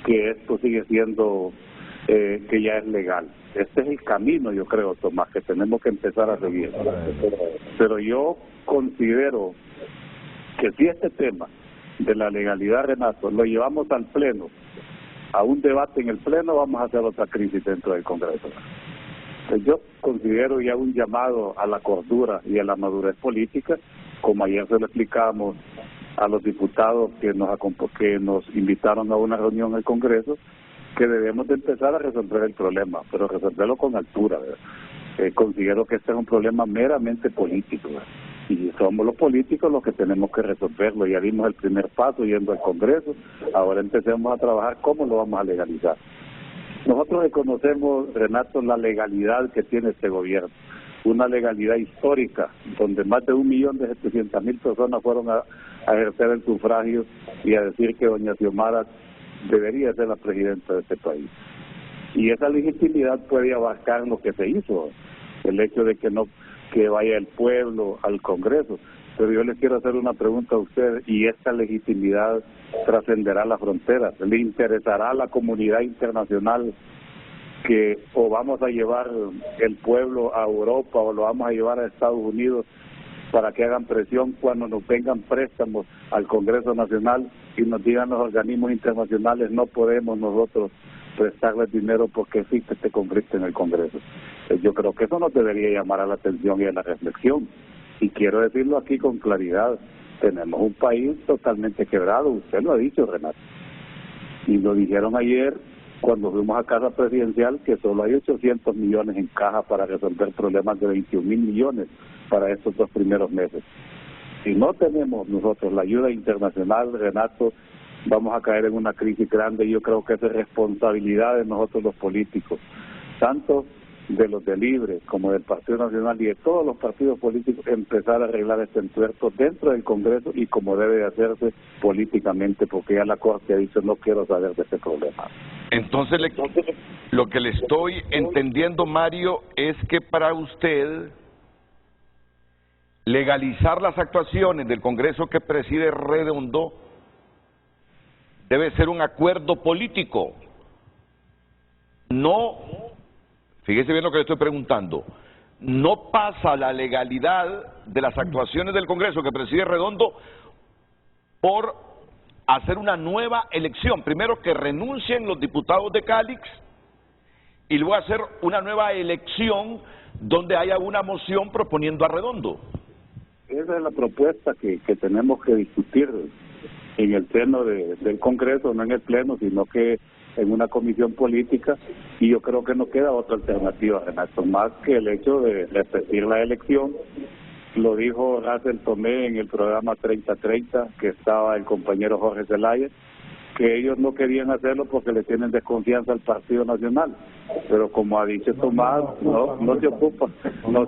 que esto sigue siendo, que ya es legal. Este es el camino, yo creo, Tomás, que tenemos que empezar a seguir. Pero yo considero que si este tema de la legalidad, Renato, lo llevamos al Pleno, a un debate en el Pleno, vamos a hacer otra crisis dentro del Congreso. Yo considero ya un llamado a la cordura y a la madurez política, como ayer se lo explicamos a los diputados que nos invitaron a una reunión en el Congreso, que debemos de empezar a resolver el problema, pero resolverlo con altura. Considero que este es un problema meramente político, y somos los políticos los que tenemos que resolverlo. Ya dimos el primer paso yendo al Congreso, ahora empecemos a trabajar cómo lo vamos a legalizar. Nosotros reconocemos, Renato, la legalidad que tiene este gobierno, una legalidad histórica, donde más de 1.700.000 personas fueron a ejercer el sufragio y a decir que doña Xiomara debería ser la presidenta de este país. Y esa legitimidad puede abarcar lo que se hizo, el hecho de que vaya el pueblo al Congreso. Pero yo les quiero hacer una pregunta a ustedes, y esta legitimidad trascenderá las fronteras. ¿Le interesará a la comunidad internacional que o vamos a llevar el pueblo a Europa o lo vamos a llevar a Estados Unidos para que hagan presión cuando nos vengan préstamos al Congreso Nacional y nos digan los organismos internacionales no podemos nosotros prestarles dinero porque existe este conflicto en el Congreso. Yo creo que eso nos debería llamar a la atención y a la reflexión. Y quiero decirlo aquí con claridad, tenemos un país totalmente quebrado, usted lo ha dicho, Renato. Y lo dijeron ayer cuando fuimos a Casa Presidencial que solo hay 800 millones en caja para resolver problemas de 21.000 millones para estos 2 primeros meses. Si no tenemos nosotros la ayuda internacional, Renato, vamos a caer en una crisis grande y yo creo que es responsabilidad de nosotros los políticos, tanto de los de Libre como del Partido Nacional y de todos los partidos políticos, empezar a arreglar este entuerto dentro del Congreso y como debe de hacerse políticamente, porque ya la Corte ha dicho no quiero saber de este problema. Entonces, lo que le estoy entendiendo, Mario, es que para usted legalizar las actuaciones del Congreso que preside Redondo debe ser un acuerdo político. No, fíjese bien lo que le estoy preguntando, no pasa la legalidad de las actuaciones del Congreso que preside Redondo por hacer una nueva elección. Primero que renuncien los diputados de Cálix y luego hacer una nueva elección donde haya una moción proponiendo a Redondo. Esa es la propuesta que tenemos que discutir en el seno del Congreso, no en el Pleno, sino que en una comisión política, y yo creo que no queda otra alternativa, Renato, más que el hecho de repetir la elección. Lo dijo Russell Tomé en el programa 3030, que estaba el compañero Jorge Zelaya, que ellos no querían hacerlo porque le tienen desconfianza al Partido Nacional, pero como ha dicho Tomás, no se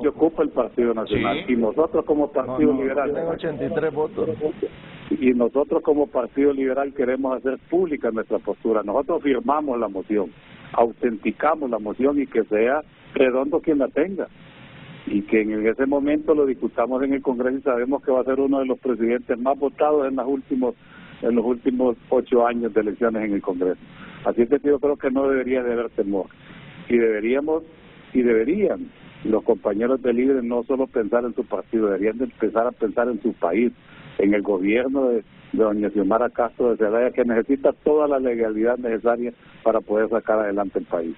ocupa el Partido Nacional, y nosotros como Partido Liberal tienen 83 votos. Y nosotros como Partido Liberal queremos hacer pública nuestra postura. Nosotros firmamos la moción, autenticamos la moción y que sea Redondo quien la tenga. Y que en ese momento lo discutamos en el Congreso y sabemos que va a ser uno de los presidentes más votados en los últimos 8 años de elecciones en el Congreso. Así que yo creo que no debería de haber temor. Y deberían los compañeros de Libre no solo pensar en su partido, deberían de empezar a pensar en su país, en el gobierno de doña Xiomara Castro de Zelaya, que necesita toda la legalidad necesaria para poder sacar adelante el país.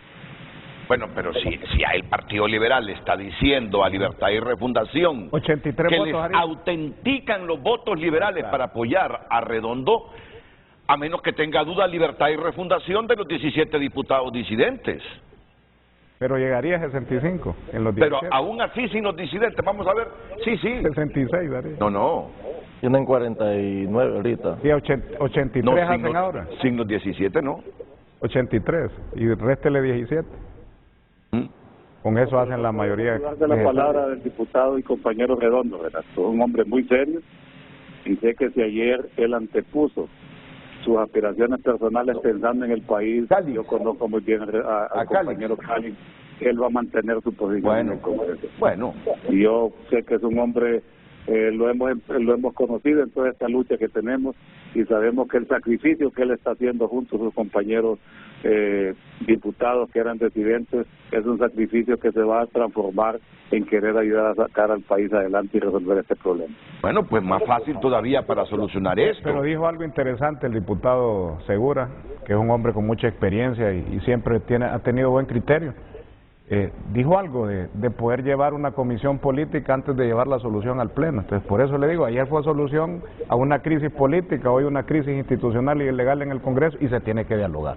Bueno, pero si el Partido Liberal está diciendo a Libertad y Refundación 83 que votos, les autentican los votos liberales para apoyar a Redondo, a menos que tenga duda Libertad y Refundación de los 17 diputados disidentes. Pero llegaría a 65 en los 17. Pero aún así sin los disidentes, vamos a ver, sí. 66 daría. No. Tienen 49 ahorita. Sí, 83 no, hacen ahora. Sin los 17 no. 83 y réstele 17. Con eso hacen la mayoría. De la palabra del diputado y compañero Redondo, ¿verdad? Es un hombre muy serio y sé que si ayer él antepuso sus aspiraciones personales pensando en el país, yo conozco muy bien al compañero Cali, él va a mantener su posición en el Congreso. Bueno. Y yo sé que es un hombre, lo hemos conocido en toda esta lucha que tenemos y sabemos que el sacrificio que él está haciendo junto a sus compañeros diputados que eran disidentes es un sacrificio que se va a transformar en querer ayudar a sacar al país adelante y resolver este problema. Bueno, pues más fácil todavía para solucionar esto. Pero dijo algo interesante el diputado Segura, que es un hombre con mucha experiencia y siempre ha tenido buen criterio. Dijo algo de poder llevar una comisión política antes de llevar la solución al Pleno. Entonces, por eso le digo, ayer fue solución a una crisis política, hoy una crisis institucional y legal en el Congreso y se tiene que dialogar.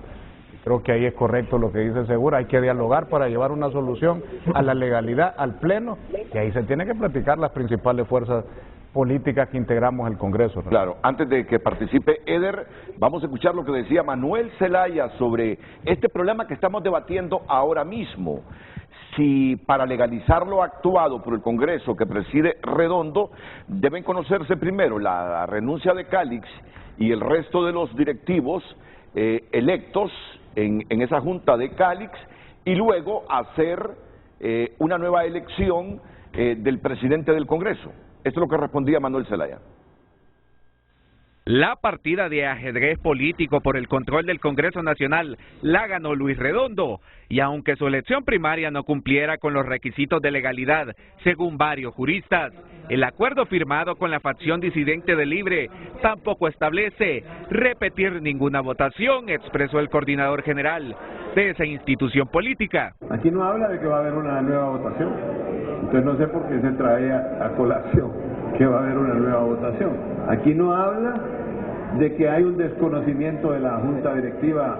Creo que ahí es correcto lo que dice Segura, hay que dialogar para llevar una solución a la legalidad, al Pleno, y ahí se tiene que platicar las principales fuerzas políticas que integramos el Congreso, ¿no? Claro, antes de que participe Eder, vamos a escuchar lo que decía Manuel Zelaya sobre este problema que estamos debatiendo ahora mismo. Si para legalizar lo actuado por el Congreso que preside Redondo, deben conocerse primero la renuncia de Cálix y el resto de los directivos electos en esa junta de Cálix y luego hacer una nueva elección del presidente del Congreso. Esto es lo que respondía Manuel Zelaya. La partida de ajedrez político por el control del Congreso Nacional la ganó Luis Redondo, y aunque su elección primaria no cumpliera con los requisitos de legalidad, según varios juristas, el acuerdo firmado con la facción disidente de Libre tampoco establece repetir ninguna votación, expresó el coordinador general de esa institución política. Aquí no habla de que va a haber una nueva votación, entonces no sé por qué se trae a colación que va a haber una nueva votación. Aquí no habla de que hay un desconocimiento de la Junta Directiva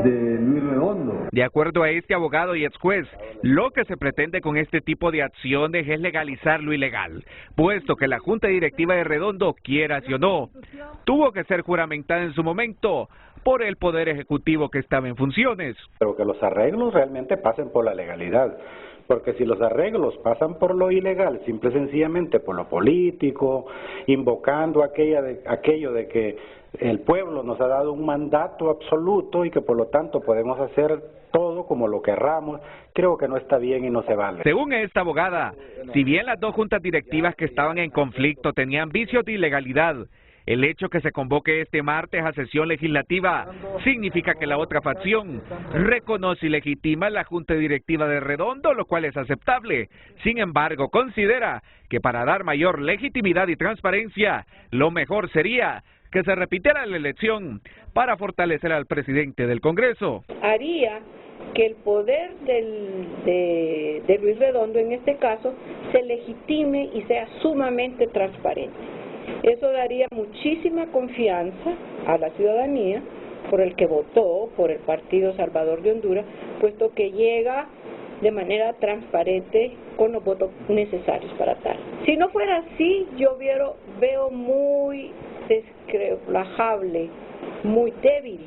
de Luis Redondo. De acuerdo a este abogado y ex juez, lo que se pretende con este tipo de acciones es legalizar lo ilegal, puesto que la Junta Directiva de Redondo, quiera o no, tuvo que ser juramentada en su momento por el Poder Ejecutivo que estaba en funciones. Pero que los arreglos realmente pasen por la legalidad. Porque si los arreglos pasan por lo ilegal, simple y sencillamente por lo político, invocando aquello de que el pueblo nos ha dado un mandato absoluto y que por lo tanto podemos hacer todo como lo querramos, creo que no está bien y no se vale. Según esta abogada, si bien las dos juntas directivas que estaban en conflicto tenían vicios de ilegalidad, el hecho que se convoque este martes a sesión legislativa significa que la otra facción reconoce y legitima la Junta Directiva de Redondo, lo cual es aceptable. Sin embargo, considera que para dar mayor legitimidad y transparencia, lo mejor sería que se repitiera la elección para fortalecer al presidente del Congreso. Haría que el poder de Luis Redondo, en este caso, se legitime y sea sumamente transparente. Eso daría muchísima confianza a la ciudadanía por el que votó por el Partido Salvador de Honduras, puesto que llega de manera transparente con los votos necesarios para tal. Si no fuera así, yo veo muy descrejable, muy débil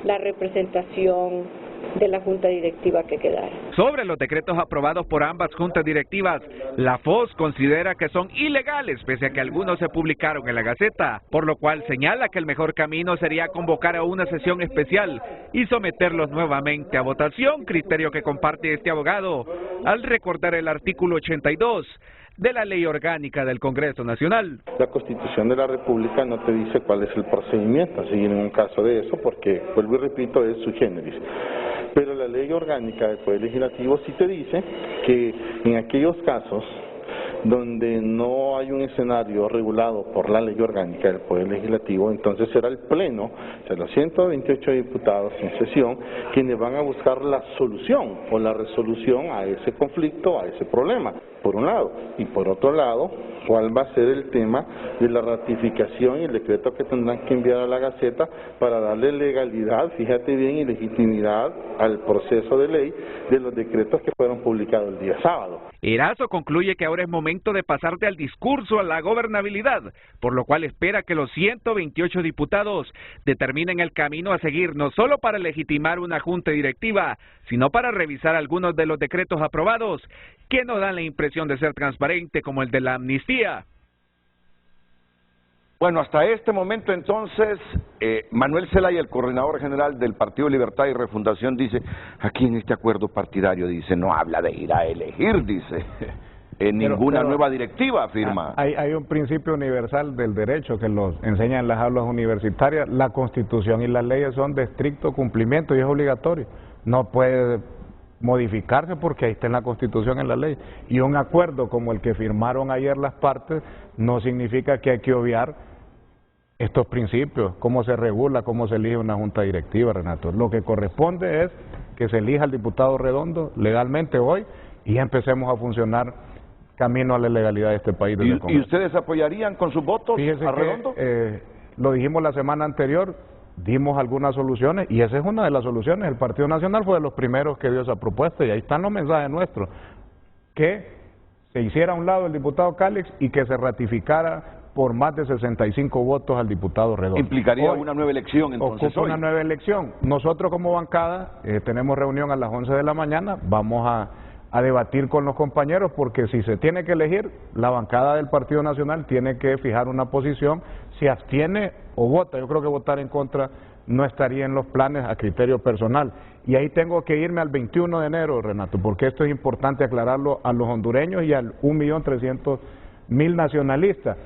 la representación de la Junta Directiva que quedara. Sobre los decretos aprobados por ambas juntas directivas, la FOS considera que son ilegales, pese a que algunos se publicaron en la Gaceta, por lo cual señala que el mejor camino sería convocar a una sesión especial y someterlos nuevamente a votación, criterio que comparte este abogado, al recordar el artículo 82 de la Ley Orgánica del Congreso Nacional. La Constitución de la República no te dice cuál es el procedimiento a seguir en un caso de eso, porque, vuelvo y repito, es sui generis. Pero la Ley Orgánica del Poder Legislativo sí te dice que en aquellos casos donde no hay un escenario regulado por la Ley Orgánica del Poder Legislativo, entonces será el Pleno, de los 128 diputados en sesión, quienes van a buscar la solución o la resolución a ese conflicto, a ese problema, por un lado. Y por otro lado, cuál va a ser el tema de la ratificación y el decreto que tendrán que enviar a la Gaceta para darle legalidad, fíjate bien, y legitimidad al proceso de ley de los decretos que fueron publicados el día sábado. Erazo concluye que ahora es momento de pasar del discurso a la gobernabilidad, por lo cual espera que los 128 diputados determinen el camino a seguir, no solo para legitimar una junta directiva, sino para revisar algunos de los decretos aprobados que no dan la impresión de ser transparente, como el de la amnistía. Bueno, hasta este momento entonces, Manuel Zelaya, el coordinador general del Partido Libertad y Refundación, dice, aquí en este acuerdo partidario, dice, no habla de ir a elegir, dice, ninguna nueva directiva, afirma. Hay un principio universal del derecho que los enseñan en las aulas universitarias, la Constitución y las leyes son de estricto cumplimiento y es obligatorio, no puede modificarse porque ahí está en la Constitución, en la ley, y un acuerdo como el que firmaron ayer las partes no significa que hay que obviar estos principios, cómo se regula, cómo se elige una junta directiva, Renato. Lo que corresponde es que se elija al diputado Redondo legalmente hoy y ya empecemos a funcionar camino a la legalidad de este país. ¿Y ustedes apoyarían con sus votos a Redondo? Lo dijimos la semana anterior, dimos algunas soluciones y esa es una de las soluciones. El Partido Nacional fue de los primeros que dio esa propuesta y ahí están los mensajes nuestros, que se hiciera a un lado el diputado Cálix y que se ratificara por más de 65 votos al diputado Redondo. ¿Implicaría una nueva elección entonces hoy? Una nueva elección. Nosotros como bancada tenemos reunión a las 11 de la mañana, vamos a debatir con los compañeros porque si se tiene que elegir, la bancada del Partido Nacional tiene que fijar una posición, si abstiene o vota. Yo creo que votar en contra no estaría en los planes a criterio personal. Y ahí tengo que irme al 21 de enero, Renato, porque esto es importante aclararlo a los hondureños y al 1.300.000 nacionalistas.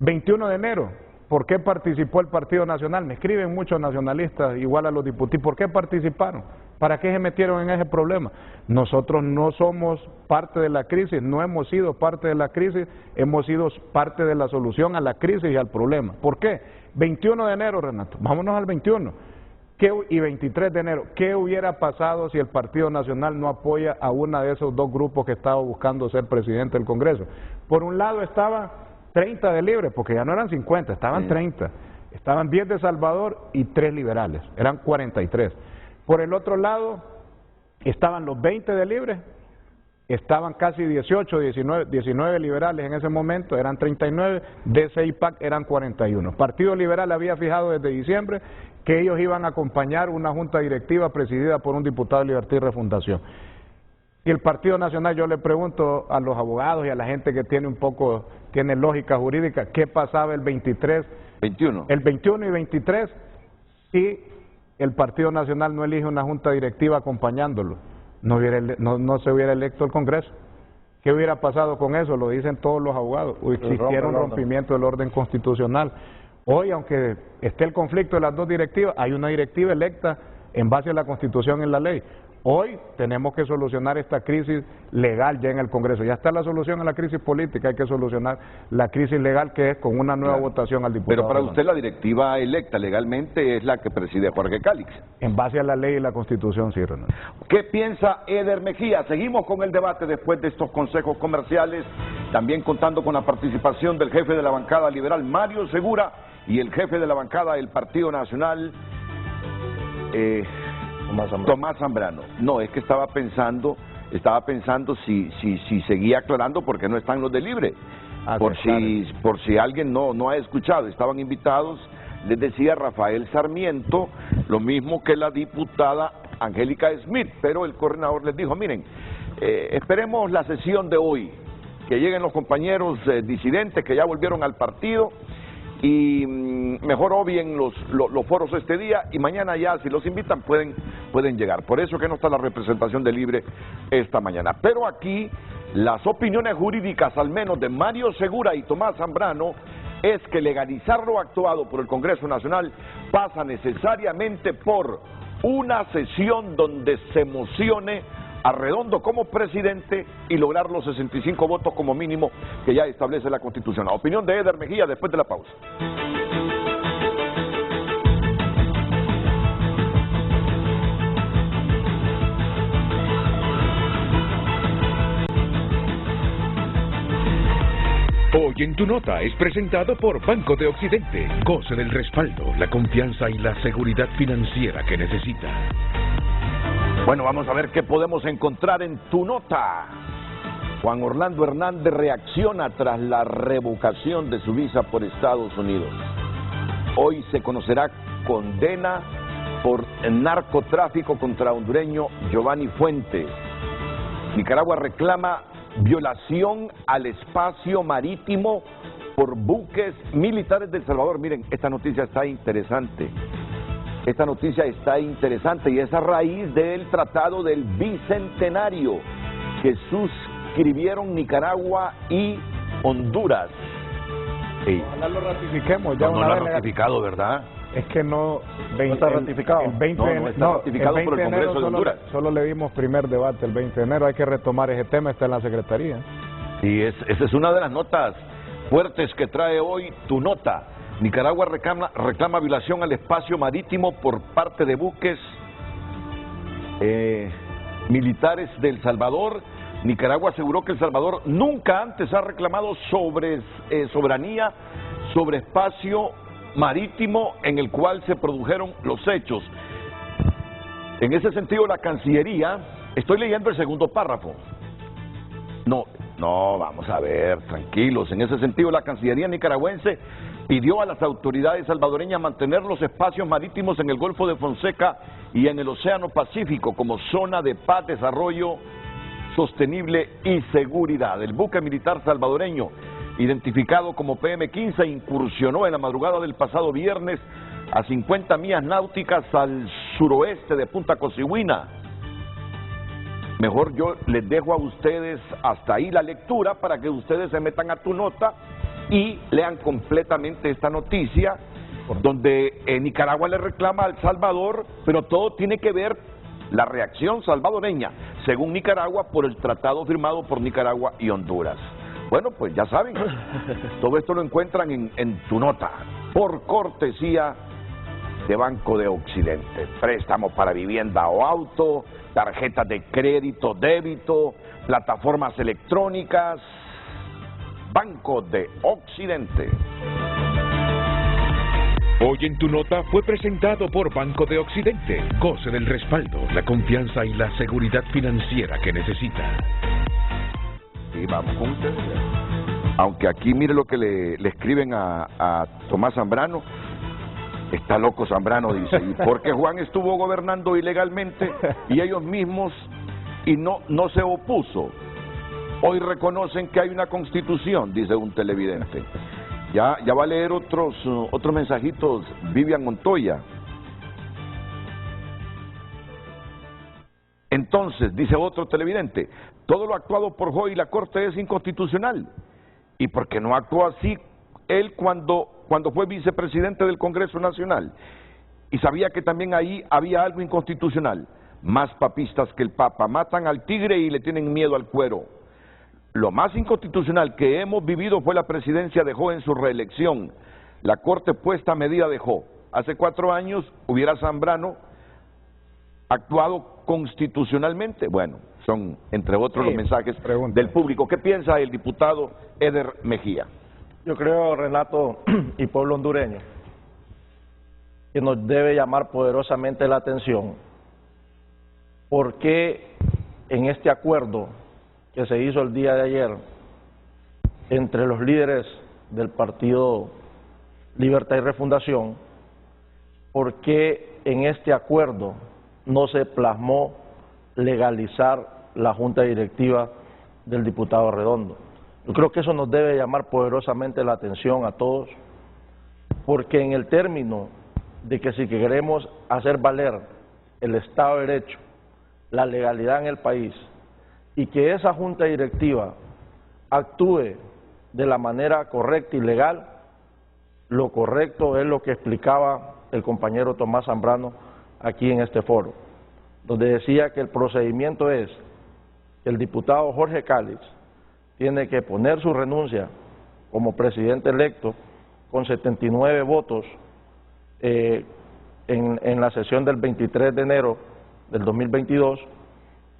21 de enero, ¿por qué participó el Partido Nacional? Me escriben muchos nacionalistas, igual a los diputados, ¿por qué participaron? ¿Para qué se metieron en ese problema? Nosotros no somos parte de la crisis, no hemos sido parte de la crisis, hemos sido parte de la solución a la crisis y al problema. ¿Por qué? 21 de enero, Renato, vámonos al 21 y 23 de enero. ¿Qué hubiera pasado si el Partido Nacional no apoya a una de esos dos grupos que estaba buscando ser presidente del Congreso? Por un lado estaba 30 de Libre, porque ya no eran 50, estaban 30. Estaban 10 de Salvador y 3 liberales, eran 43. Por el otro lado estaban los 20 de Libre, estaban casi 18, 19 liberales en ese momento, eran 39, DC y PAC eran 41. Partido Liberal había fijado desde diciembre que ellos iban a acompañar una junta directiva presidida por un diputado de Libertad y Refundación. Y el Partido Nacional, yo le pregunto a los abogados y a la gente que tiene lógica jurídica, ¿qué pasaba el 23? 21. El 21 y 23 si el Partido Nacional no elige una junta directiva acompañándolo, no se hubiera electo el Congreso. ¿Qué hubiera pasado con eso? Lo dicen todos los abogados. Existiera un rompimiento del orden constitucional. Hoy, aunque esté el conflicto de las dos directivas, hay una directiva electa en base a la Constitución y la ley. Hoy tenemos que solucionar esta crisis legal ya en el Congreso. Ya está la solución a la crisis política, hay que solucionar la crisis legal, que es con una nueva votación al diputado. Pero para usted la directiva electa legalmente es la que preside Jorge Cálix. En base a la ley y la Constitución, sí, Renato. ¿Qué piensa Eder Mejía? Seguimos con el debate después de estos consejos comerciales, también contando con la participación del jefe de la bancada liberal, Mario Segura, y el jefe de la bancada del Partido Nacional, Tomás Zambrano. No, es que estaba pensando si seguía aclarando por qué no están los de Libre. Por si alguien no ha escuchado, estaban invitados, les decía Rafael Sarmiento, lo mismo que la diputada Angélica Smith, pero el coordinador les dijo, miren, esperemos la sesión de hoy, que lleguen los compañeros disidentes que ya volvieron al partido, y mejor obvien los foros este día, y mañana ya si los invitan pueden llegar. Por eso que no está la representación de Libre esta mañana. Pero aquí las opiniones jurídicas, al menos de Mario Segura y Tomás Zambrano, es que legalizar lo actuado por el Congreso Nacional pasa necesariamente por una sesión donde se mocione a Redondo como presidente y lograr los 65 votos como mínimo que ya establece la Constitución. La opinión de Eder Mejía después de la pausa. Hoy en Tu Nota es presentado por Banco de Occidente. Goce del respaldo, la confianza y la seguridad financiera que necesita. Bueno, vamos a ver qué podemos encontrar en Tu Nota. Juan Orlando Hernández reacciona tras la revocación de su visa por Estados Unidos. Hoy se conocerá condena por narcotráfico contra hondureño Giovanni Fuentes. Nicaragua reclama violación al espacio marítimo por buques militares de El Salvador. Miren, esta noticia está interesante. Esta noticia está interesante y es a raíz del Tratado del Bicentenario que suscribieron Nicaragua y Honduras. Sí. Ojalá lo ratifiquemos. Ya no lo han ratificado, ¿verdad? Es que no está ratificado. No está ratificado por el Congreso de Honduras. Solo le dimos primer debate el 20 de enero. Hay que retomar ese tema, está en la Secretaría. Sí, esa es una de las notas fuertes que trae hoy Tu Nota. Nicaragua reclama violación al espacio marítimo por parte de buques militares de El Salvador. Nicaragua aseguró que El Salvador nunca antes ha reclamado soberanía sobre espacio marítimo en el cual se produjeron los hechos. En ese sentido, la Cancillería, estoy leyendo el segundo párrafo. No, vamos a ver, tranquilos. En ese sentido, la Cancillería nicaragüense pidió a las autoridades salvadoreñas mantener los espacios marítimos en el Golfo de Fonseca y en el Océano Pacífico como zona de paz, desarrollo sostenible y seguridad. El buque militar salvadoreño, identificado como PM-15, incursionó en la madrugada del pasado viernes a 50 millas náuticas al suroeste de Punta Cocihuina. Mejor yo les dejo a ustedes hasta ahí la lectura para que ustedes se metan a Tu Nota y lean completamente esta noticia donde Nicaragua le reclama a El Salvador, pero todo tiene que ver la reacción salvadoreña, según Nicaragua, por el tratado firmado por Nicaragua y Honduras. Bueno, pues ya saben, todo esto lo encuentran en Tu Nota, por cortesía de Banco de Occidente. Préstamos para vivienda o auto, tarjetas de crédito, débito, plataformas electrónicas. Banco de Occidente. Hoy en Tu Nota fue presentado por Banco de Occidente. Goce del respaldo, la confianza y la seguridad financiera que necesita. Y vamos con ustedes. Aunque aquí mire lo que le escriben a Tomás Zambrano. Está loco Zambrano, dice. Y porque Juan estuvo gobernando ilegalmente y ellos mismos y no se opuso. Hoy reconocen que hay una constitución, dice un televidente. Ya va a leer otros mensajitos Vivian Montoya. Entonces, dice otro televidente, todo lo actuado por Joy y la Corte es inconstitucional. ¿Y por qué no actuó así él cuando fue vicepresidente del Congreso Nacional? Y sabía que también ahí había algo inconstitucional. Más papistas que el Papa, matan al tigre y le tienen miedo al cuero. Lo más inconstitucional que hemos vivido fue la presidencia de Joe en su reelección. La Corte puesta a medida de Joe. Hace 4 años hubiera Zambrano actuado constitucionalmente. Bueno, son entre otros los mensajes del público. ¿Qué piensa el diputado Eder Mejía? Yo creo, Renato y pueblo hondureño, que nos debe llamar poderosamente la atención porque en este acuerdo que se hizo el día de ayer entre los líderes del Partido Libertad y Refundación, ¿por qué en este acuerdo no se plasmó legalizar la junta directiva del diputado Redondo? Yo creo que eso nos debe llamar poderosamente la atención a todos, porque en el término de que si queremos hacer valer el Estado de Derecho, la legalidad en el país, y que esa junta directiva actúe de la manera correcta y legal, lo correcto es lo que explicaba el compañero Tomás Zambrano aquí en este foro, donde decía que el procedimiento es que el diputado Jorge Cáliz tiene que poner su renuncia como presidente electo con 79 votos en la sesión del 23 de enero del 2022,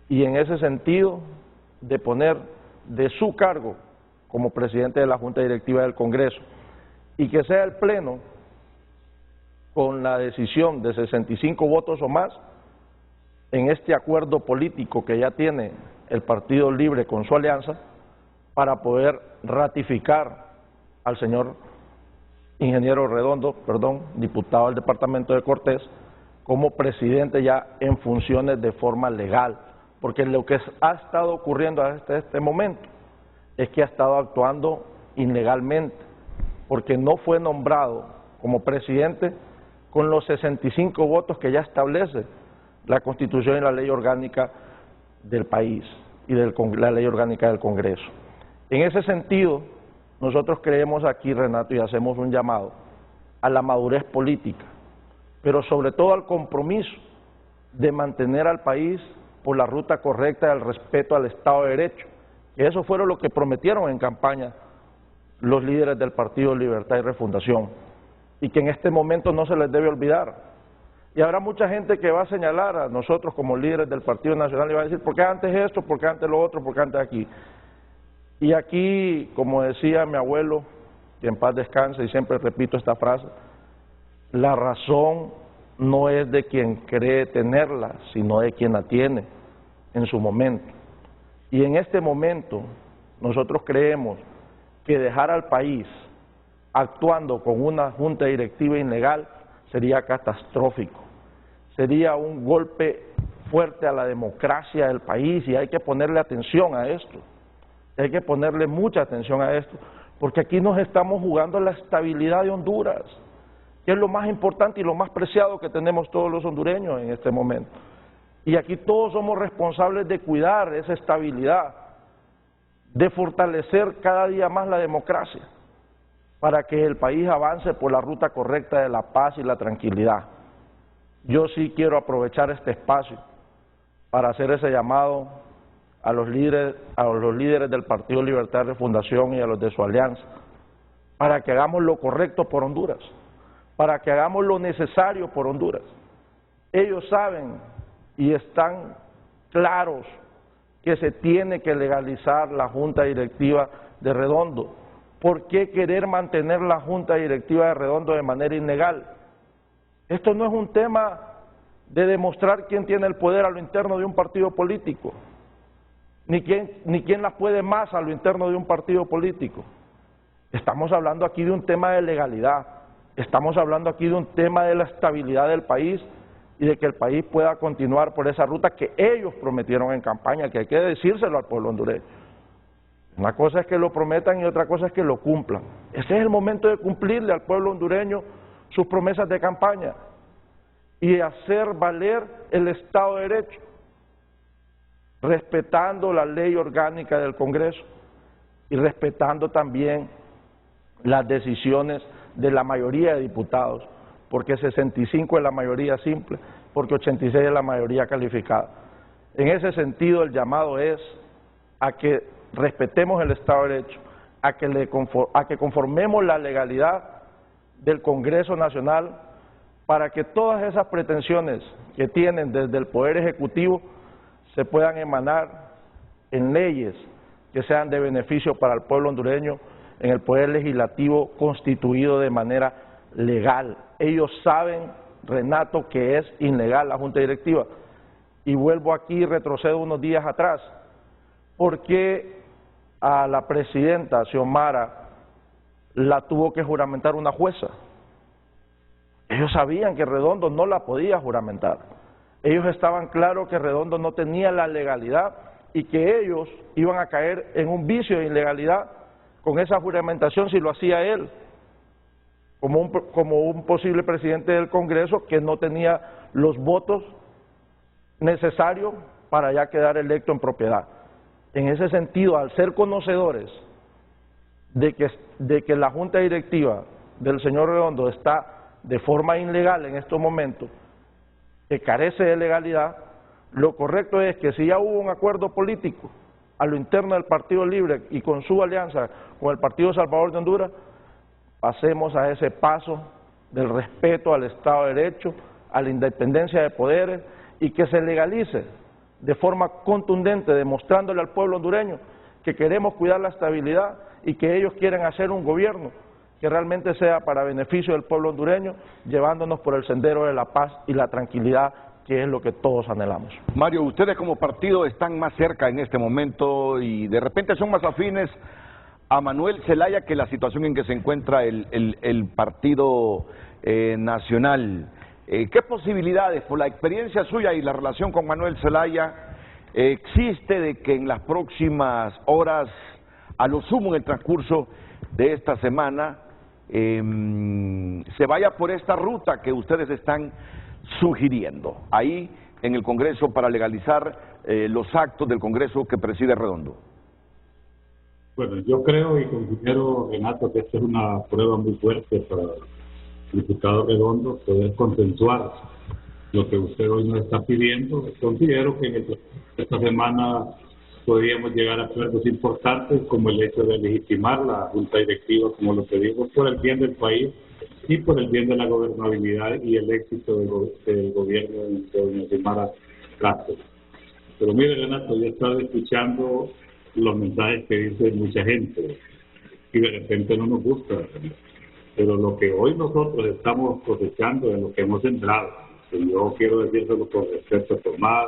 y en ese sentido de poner de su cargo como presidente de la Junta Directiva del Congreso, y que sea el Pleno, con la decisión de 65 votos o más, en este acuerdo político que ya tiene el Partido Libre con su alianza, para poder ratificar al señor ingeniero Redondo, diputado del departamento de Cortés, como presidente ya en funciones de forma legal, porque lo que ha estado ocurriendo hasta este momento es que ha estado actuando ilegalmente, porque no fue nombrado como presidente con los 65 votos que ya establece la Constitución y la ley orgánica del país y la ley orgánica del Congreso. En ese sentido, nosotros creemos aquí, Renato, y hacemos un llamado a la madurez política, pero sobre todo al compromiso de mantener al país por la ruta correcta del respeto al Estado de Derecho. Y eso fue lo que prometieron en campaña los líderes del Partido Libertad y Refundación, y que en este momento no se les debe olvidar. Y habrá mucha gente que va a señalar a nosotros como líderes del Partido Nacional y va a decir, ¿por qué antes esto, por qué antes lo otro, por qué antes aquí? Y aquí, como decía mi abuelo, que en paz descanse, y siempre repito esta frase, la razón no es de quien cree tenerla, sino de quien la tiene en su momento. Y en este momento nosotros creemos que dejar al país actuando con una junta directiva ilegal sería catastrófico, sería un golpe fuerte a la democracia del país, y hay que ponerle atención a esto, hay que ponerle mucha atención a esto, porque aquí nos estamos jugando la estabilidad de Honduras, que es lo más importante y lo más preciado que tenemos todos los hondureños en este momento. Y aquí todos somos responsables de cuidar esa estabilidad, de fortalecer cada día más la democracia. para que el país avance por la ruta correcta de la paz y la tranquilidad. Yo sí quiero aprovechar este espacio para hacer ese llamado a los líderes del Partido Libertad de Refundación y a los de su alianza, para que hagamos lo correcto por Honduras, para que hagamos lo necesario por Honduras. Ellos saben y están claros que se tiene que legalizar la Junta Directiva de Redondo. ¿Por qué querer mantener la Junta Directiva de Redondo de manera ilegal? Esto no es un tema de demostrar quién tiene el poder a lo interno de un partido político, ni quién la puede más a lo interno de un partido político. Estamos hablando aquí de un tema de legalidad, estamos hablando aquí de un tema de la estabilidad del país y de que el país pueda continuar por esa ruta que ellos prometieron en campaña, que hay que decírselo al pueblo hondureño. Una cosa es que lo prometan y otra cosa es que lo cumplan. Este es el momento de cumplirle al pueblo hondureño sus promesas de campaña y hacer valer el Estado de Derecho, respetando la ley orgánica del Congreso y respetando también las decisiones de la mayoría de diputados, porque 65 es la mayoría simple, porque 86 es la mayoría calificada. En ese sentido, el llamado es a que respetemos el Estado de Derecho, a que conformemos la legalidad del Congreso Nacional para que todas esas pretensiones que tienen desde el Poder Ejecutivo se puedan emanar en leyes que sean de beneficio para el pueblo hondureño, en el Poder Legislativo constituido de manera legal. Ellos saben, Renato, que es ilegal la Junta Directiva. Y vuelvo aquí y retrocedo unos días atrás. ¿Por qué a la presidenta Xiomara la tuvo que juramentar una jueza? Ellos sabían que Redondo no la podía juramentar. Ellos estaban claros que Redondo no tenía la legalidad y que ellos iban a caer en un vicio de ilegalidad con esa juramentación si lo hacía él, como un posible presidente del Congreso que no tenía los votos necesarios para ya quedar electo en propiedad. En ese sentido, al ser conocedores de que la Junta Directiva del señor Redondo está de forma ilegal en estos momentos, que carece de legalidad, lo correcto es que si ya hubo un acuerdo político a lo interno del Partido Libre y con su alianza con el Partido Salvador de Honduras, pasemos a ese paso del respeto al Estado de Derecho, a la independencia de poderes y que se legalice de forma contundente, demostrándole al pueblo hondureño que queremos cuidar la estabilidad y que ellos quieren hacer un gobierno que realmente sea para beneficio del pueblo hondureño, llevándonos por el sendero de la paz y la tranquilidad, que es lo que todos anhelamos. Mario, ustedes como partido están más cerca en este momento y de repente son más afines a Manuel Zelaya que la situación en que se encuentra el Partido Nacional. ¿Qué posibilidades, por la experiencia suya y la relación con Manuel Zelaya, existe de que en las próximas horas, a lo sumo en el transcurso de esta semana, se vaya por esta ruta que ustedes están sugiriendo ahí en el Congreso para legalizar los actos del Congreso que preside Redondo? Bueno, yo creo y considero, Renato, que esta es una prueba muy fuerte para el diputado Redondo poder consensuar lo que usted hoy nos está pidiendo. Considero que esta semana podríamos llegar a acuerdos importantes como el hecho de legitimar la Junta Directiva, como lo pedimos, por el bien del país y por el bien de la gobernabilidad y el éxito del gobierno de doña Xiomara Castro. Pero mire, Renato, yo he estado escuchando los mensajes que dice mucha gente y de repente no nos gusta, pero lo que hoy nosotros estamos cosechando es lo que hemos sembrado. Y yo quiero decírselo con respeto a Tomás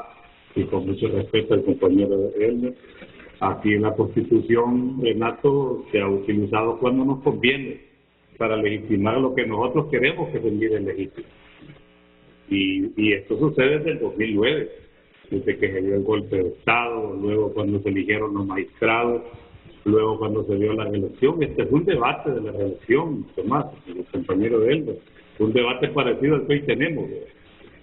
y con mucho respeto al compañero Elmer. Aquí en la Constitución, Renato, se ha utilizado cuando nos conviene para legitimar lo que nosotros queremos que se mire legítimo. Y esto sucede desde el 2009, desde que se dio el golpe de Estado, luego cuando se eligieron los magistrados, luego cuando se dio la reelección. Este es un debate de la reelección, Tomás, el compañero de Elmer, un debate parecido al que hoy tenemos.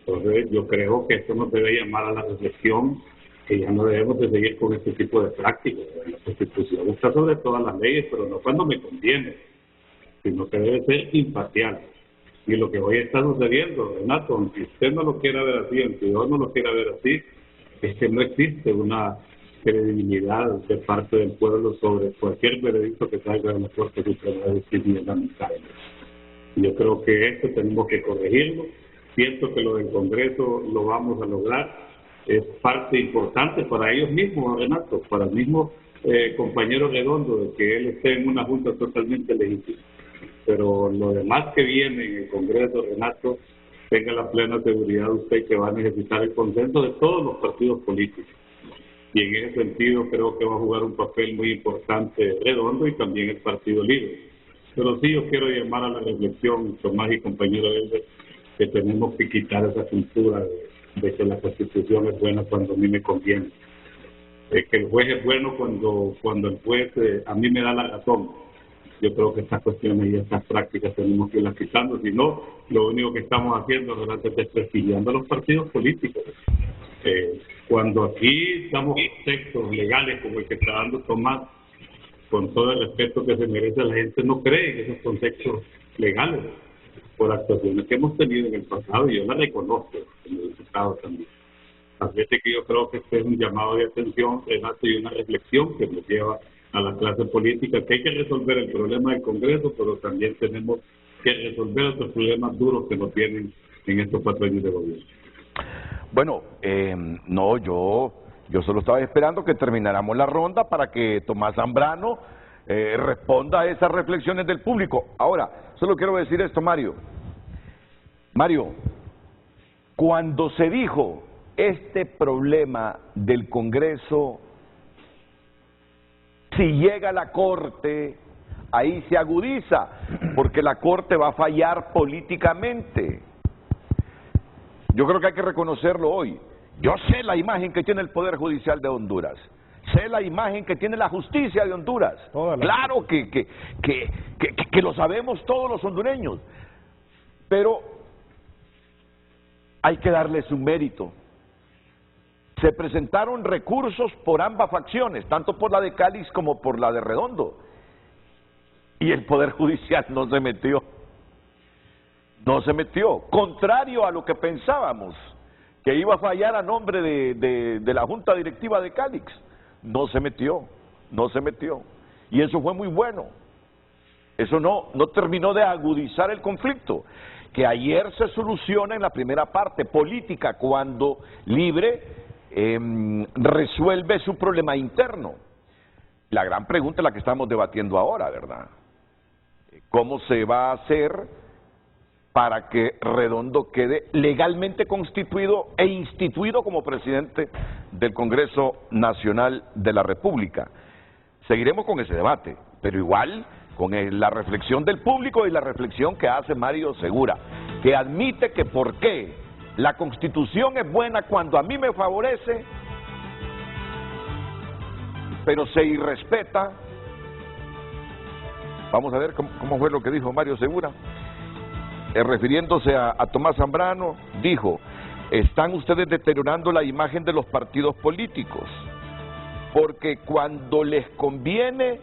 Entonces yo creo que esto nos debe llamar a la reflexión, que ya no debemos de seguir con este tipo de prácticas. La Constitución está sobre todas las leyes, pero no cuando me conviene. sino que debe ser imparcial. Y lo que hoy está sucediendo, Renato, aunque usted no lo quiera ver así, aunque yo no lo quiera ver así, es que no existe una credibilidad de parte del pueblo sobre cualquier veredicto que salga de la Corte Suprema de Justicia lamentable. Yo creo que esto tenemos que corregirlo. Siento que lo del Congreso lo vamos a lograr. Es parte importante para ellos mismos, Renato, para el mismo compañero Redondo, de que él esté en una junta totalmente legítima. Pero lo demás que viene en el Congreso, Renato, tenga la plena seguridad usted que va a necesitar el consenso de todos los partidos políticos. Y en ese sentido creo que va a jugar un papel muy importante Redondo y también el Partido Libre. Pero sí yo quiero llamar a la reflexión, Tomás y compañero Elder, que tenemos que quitar esa cultura de que la Constitución es buena cuando a mí me conviene. Que el juez es bueno cuando el juez a mí me da la razón. Yo creo que estas cuestiones y estas prácticas tenemos que irlas quitando, si no, lo único que estamos haciendo es desprestigiando a los partidos políticos. Cuando aquí damos textos legales como el que está dando Tomás, con todo el respeto que se merece, la gente no cree en esos contextos legales por actuaciones que hemos tenido en el pasado, y yo la reconozco como diputado también. Así es que yo creo que este es un llamado de atención, Renato, y una reflexión que nos lleva a la clase política, que hay que resolver el problema del Congreso, pero también tenemos que resolver otros problemas duros que nos tienen en estos 4 años de gobierno. Bueno, no, yo solo estaba esperando que termináramos la ronda para que Tomás Zambrano responda a esas reflexiones del público. Ahora, solo quiero decir esto, Mario. Mario, cuando se dijo este problema del Congreso, si llega a la Corte, ahí se agudiza, porque la Corte va a fallar políticamente. Yo creo que hay que reconocerlo hoy. Yo sé la imagen que tiene el Poder Judicial de Honduras, sé la imagen que tiene la justicia de Honduras. Claro que lo sabemos todos los hondureños, pero hay que darles un mérito. Se presentaron recursos por ambas facciones, tanto por la de Calix como por la de Redondo, y el Poder Judicial no se metió. No se metió, contrario a lo que pensábamos, que iba a fallar a nombre de la Junta Directiva de Calix. No se metió, y eso fue muy bueno. Eso no terminó de agudizar el conflicto, que ayer se soluciona en la primera parte política, cuando Libre resuelve su problema interno. La gran pregunta es la que estamos debatiendo ahora, ¿verdad? ¿Cómo se va a hacer para que Redondo quede legalmente constituido e instituido como presidente del Congreso Nacional de la República? Seguiremos con ese debate, pero igual con la reflexión del público y la reflexión que hace Mario Segura, que admite que por qué la Constitución es buena cuando a mí me favorece, pero se irrespeta. Vamos a ver cómo fue lo que dijo Mario Segura. Refiriéndose a Tomás Zambrano, dijo: están ustedes deteriorando la imagen de los partidos políticos, porque cuando les conviene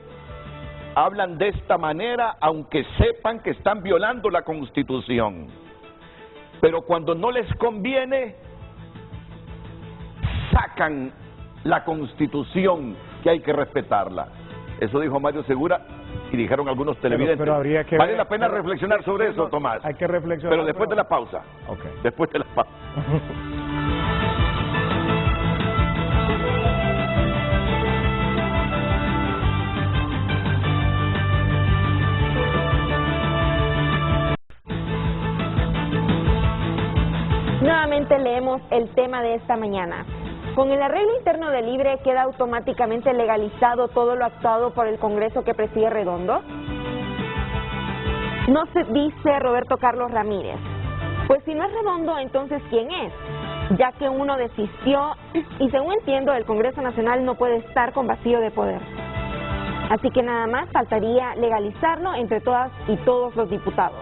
hablan de esta manera, aunque sepan que están violando la Constitución, pero cuando no les conviene sacan la Constitución, que hay que respetarla. Eso dijo Mario Segura, y dijeron algunos televidentes. Pero habría que vale la pena reflexionar sobre eso, Tomás. Hay que reflexionar. Pero después de la pausa. Okay. Después de la pausa. Nuevamente leemos el tema de esta mañana. Con el arreglo interno de Libre, ¿queda automáticamente legalizado todo lo actuado por el Congreso que preside Redondo? No se dice Roberto Carlos Ramírez. Pues si no es Redondo, entonces ¿quién es? Ya que uno desistió y, según entiendo, el Congreso Nacional no puede estar con vacío de poder. Así que nada más faltaría legalizarlo entre todas y todos los diputados.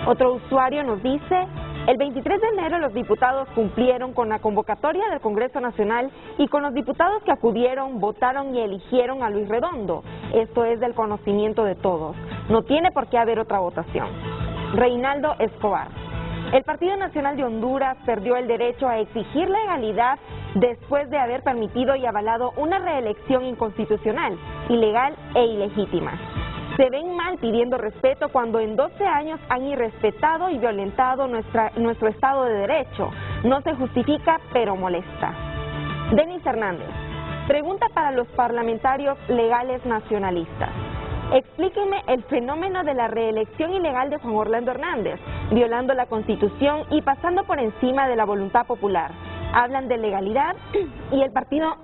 Otro usuario nos dice: el 23 de enero los diputados cumplieron con la convocatoria del Congreso Nacional y con los diputados que acudieron, votaron y eligieron a Luis Redondo. Esto es del conocimiento de todos. No tiene por qué haber otra votación. Reinaldo Escobar. El Partido Nacional de Honduras perdió el derecho a exigir legalidad después de haber permitido y avalado una reelección inconstitucional, ilegal e ilegítima. Se ven mal pidiendo respeto cuando en 12 años han irrespetado y violentado nuestro Estado de Derecho. No se justifica, pero molesta. Denis Hernández. Pregunta para los parlamentarios legales nacionalistas. Explíquenme el fenómeno de la reelección ilegal de Juan Orlando Hernández, violando la Constitución y pasando por encima de la voluntad popular. Hablan de legalidad y el partido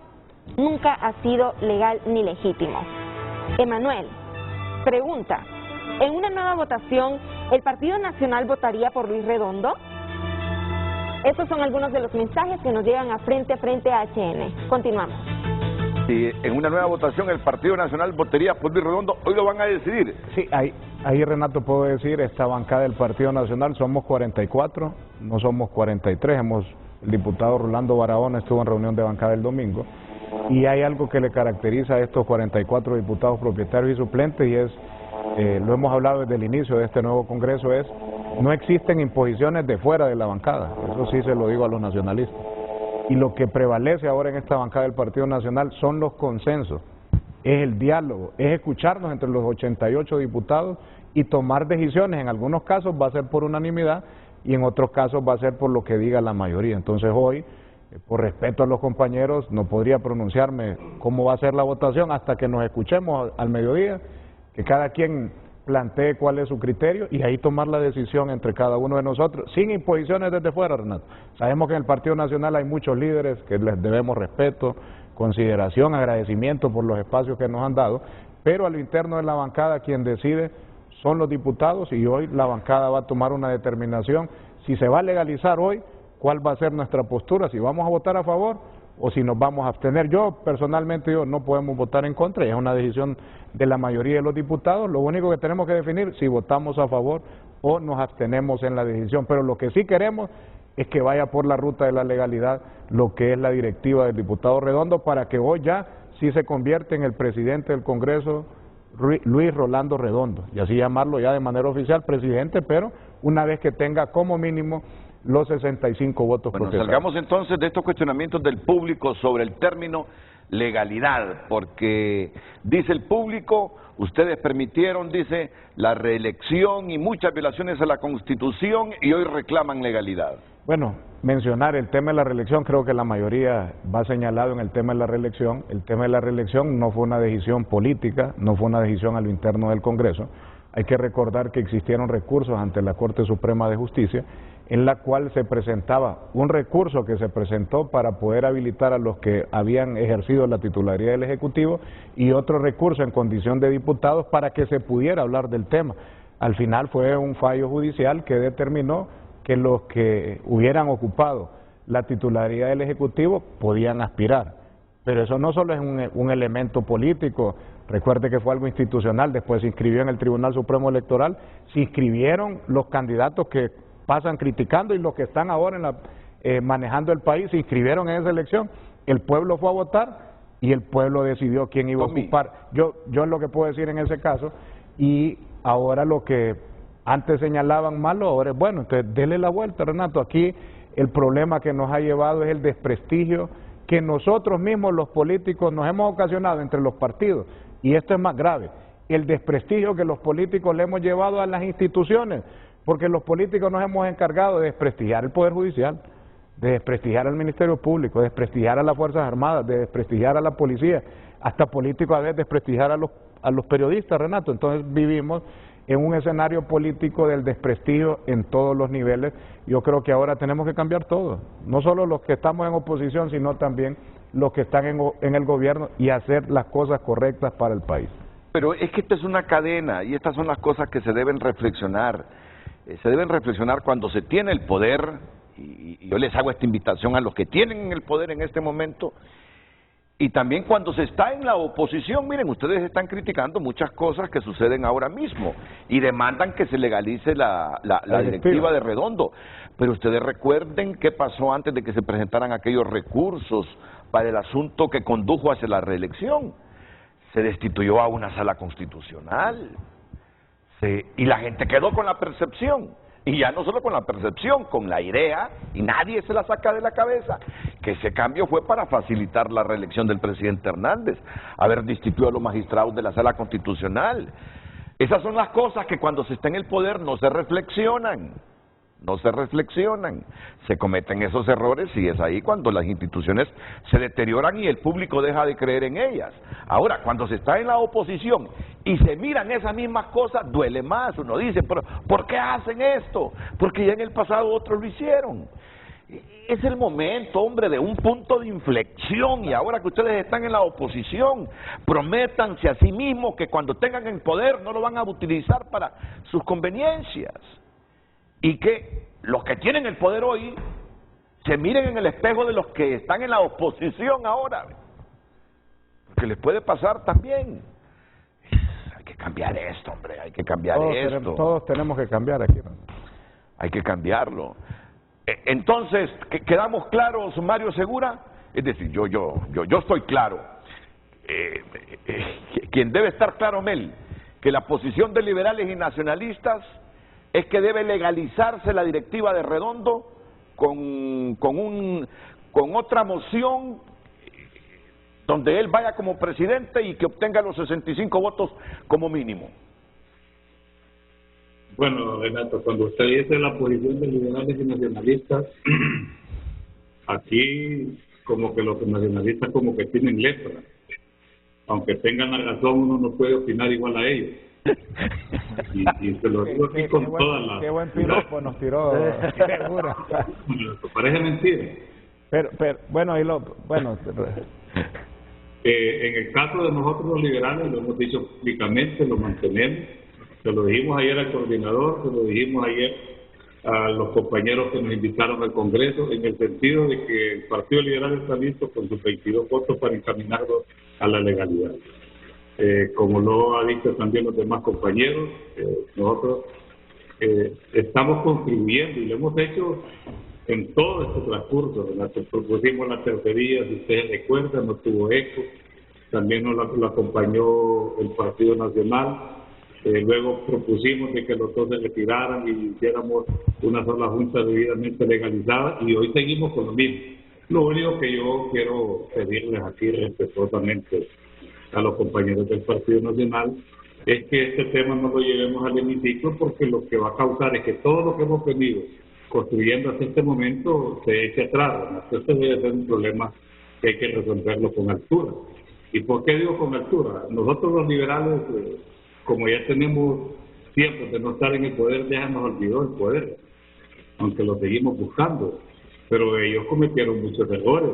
nunca ha sido legal ni legítimo. Emanuel, pregunta, ¿en una nueva votación el Partido Nacional votaría por Luis Redondo? Estos son algunos de los mensajes que nos llegan a Frente HN. Continuamos. Si en una nueva votación el Partido Nacional votaría por Luis Redondo, hoy lo van a decidir. Sí, ahí Renato puedo decir, esta bancada del Partido Nacional somos 44, no somos 43, el diputado Rolando Barahona estuvo en reunión de bancada el domingo, y hay algo que le caracteriza a estos 44 diputados propietarios y suplentes, y es, lo hemos hablado desde el inicio de este nuevo Congreso, es no existen imposiciones de fuera de la bancada, eso sí se lo digo a los nacionalistas. Y lo que prevalece ahora en esta bancada del Partido Nacional son los consensos, es el diálogo, es escucharnos entre los 88 diputados y tomar decisiones. En algunos casos va a ser por unanimidad y en otros casos va a ser por lo que diga la mayoría. Entonces hoy, por respeto a los compañeros, no podría pronunciarme cómo va a ser la votación hasta que nos escuchemos al mediodía, que cada quien plantee cuál es su criterio y ahí tomar la decisión entre cada uno de nosotros, sin imposiciones desde fuera, Renato. Sabemos que en el Partido Nacional hay muchos líderes que les debemos respeto, consideración, agradecimiento por los espacios que nos han dado, pero a lo interno de la bancada quien decide son los diputados y hoy la bancada va a tomar una determinación si se va a legalizar hoy, cuál va a ser nuestra postura, si vamos a votar a favor o si nos vamos a abstener. Yo personalmente no podemos votar en contra, y es una decisión de la mayoría de los diputados. Lo único que tenemos que definir si votamos a favor o nos abstenemos en la decisión, pero lo que sí queremos es que vaya por la ruta de la legalidad lo que es la directiva del diputado Redondo, para que hoy ya sí se convierte en el presidente del Congreso Luis Rolando Redondo, y así llamarlo ya de manera oficial presidente, pero una vez que tenga como mínimo los 65 votos procesales. Salgamos entonces de estos cuestionamientos del público sobre el término legalidad, porque dice el público, ustedes permitieron, dice, la reelección y muchas violaciones a la Constitución y hoy reclaman legalidad. Bueno, mencionar el tema de la reelección, creo que la mayoría va señalado en el tema de la reelección. El tema de la reelección no fue una decisión política, no fue una decisión a lo interno del Congreso. Hay que recordar que existieron recursos ante la Corte Suprema de Justicia, en la cual se presentaba un recurso que se presentó para poder habilitar a los que habían ejercido la titularidad del Ejecutivo y otro recurso en condición de diputados para que se pudiera hablar del tema. Al final fue un fallo judicial que determinó que los que hubieran ocupado la titularidad del Ejecutivo podían aspirar. Pero eso no solo es un elemento político, recuerde que fue algo institucional, después se inscribió en el Tribunal Supremo Electoral, se inscribieron los candidatos que pasan criticando y los que están ahora manejando el país, se inscribieron en esa elección, el pueblo fue a votar y el pueblo decidió quién iba a ocupar. Yo lo que puedo decir en ese caso, y ahora lo que antes señalaban malo, ahora es bueno, entonces dele la vuelta, Renato. Aquí el problema que nos ha llevado es el desprestigio que nosotros mismos los políticos nos hemos ocasionado entre los partidos, y esto es más grave, el desprestigio que los políticos le hemos llevado a las instituciones, porque los políticos nos hemos encargado de desprestigiar el Poder Judicial, de desprestigiar al Ministerio Público, de desprestigiar a las Fuerzas Armadas, de desprestigiar a la policía, hasta políticos a veces desprestigiar a los periodistas, Renato. Entonces vivimos en un escenario político del desprestigio en todos los niveles. Yo creo que ahora tenemos que cambiar todo, no solo los que estamos en oposición, sino también los que están en el gobierno, y hacer las cosas correctas para el país. Pero es que esta es una cadena y estas son las cosas que se deben reflexionar. Se deben reflexionar cuando se tiene el poder, y yo les hago esta invitación a los que tienen el poder en este momento, y también cuando se está en la oposición. Miren, ustedes están criticando muchas cosas que suceden ahora mismo y demandan que se legalice la directiva de Redondo, pero ustedes recuerden qué pasó antes de que se presentaran aquellos recursos para el asunto que condujo hacia la reelección. Se destituyó a una sala constitucional, Sí, y la gente quedó con la percepción, y ya no solo con la percepción, con la idea, y nadie se la saca de la cabeza, que ese cambio fue para facilitar la reelección del presidente Hernández, haber destituido a los magistrados de la Sala Constitucional. Esas son las cosas que cuando se está en el poder no se reflexionan. No se reflexionan, se cometen esos errores y es ahí cuando las instituciones se deterioran y el público deja de creer en ellas. Ahora, cuando se está en la oposición y se miran esas mismas cosas, duele más. Uno dice, pero ¿por qué hacen esto? Porque ya en el pasado otros lo hicieron. Es el momento, hombre, de un punto de inflexión, y ahora que ustedes están en la oposición, prométanse a sí mismos que cuando tengan el poder no lo van a utilizar para sus conveniencias. Y que los que tienen el poder hoy se miren en el espejo de los que están en la oposición ahora, porque les puede pasar también. Hay que cambiar esto, hombre, hay que cambiar esto. Todos tenemos que cambiar aquí, ¿no? Hay que cambiarlo. Entonces, ¿quedamos claros, Mario Segura? Es decir, yo estoy claro. Quien debe estar claro, Mel, que la posición de liberales y nacionalistas es que debe legalizarse la directiva de Redondo con otra moción donde él vaya como presidente y que obtenga los 65 votos como mínimo. Bueno, Renato, cuando usted dice la posición de liberales y nacionalistas, aquí como que los nacionalistas como que tienen lepra. Aunque tengan la razón, uno no puede opinar igual a ellos. Y se lo digo aquí con todas las... Qué buen piropo nos tiró Segura. Parece mentira. Pero bueno, en el caso de nosotros los liberales, lo hemos dicho públicamente, lo mantenemos. Se lo dijimos ayer al coordinador, se lo dijimos ayer a los compañeros que nos invitaron al Congreso, en el sentido de que el Partido Liberal está listo con sus 22 votos para encaminarlo a la legalidad. Como lo ha dicho también los demás compañeros, nosotros estamos contribuyendo y lo hemos hecho en todo este transcurso. Propusimos la tercería, si ustedes recuerdan, no tuvo eco, también nos la acompañó el Partido Nacional, luego propusimos de que los dos se retiraran y hiciéramos una sola junta debidamente legalizada y hoy seguimos con lo mismo. Lo único que yo quiero pedirles aquí respetuosamente a los compañeros del Partido Nacional es que este tema no lo llevemos al hemiciclo, porque lo que va a causar es que todo lo que hemos venido construyendo hasta este momento se eche atrás. Este debe ser un problema que hay que resolverlo con altura. ¿Y por qué digo con altura? Nosotros los liberales, como ya tenemos tiempo de no estar en el poder, ya nos olvidó el poder, aunque lo seguimos buscando, pero ellos cometieron muchos errores.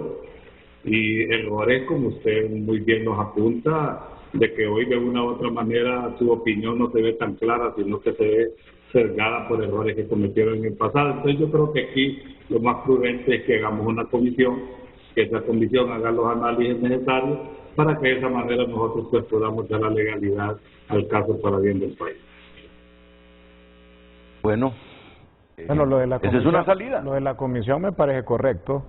Y errores, como usted muy bien nos apunta, de que hoy de una u otra manera su opinión no se ve tan clara, sino que se ve sesgada por errores que cometieron en el pasado. Entonces yo creo que aquí lo más prudente es que hagamos una comisión, que esa comisión haga los análisis necesarios para que de esa manera nosotros pues podamos dar la legalidad al caso para bien del país. Bueno, lo de la comisión, esa es una salida. Lo de la comisión me parece correcto.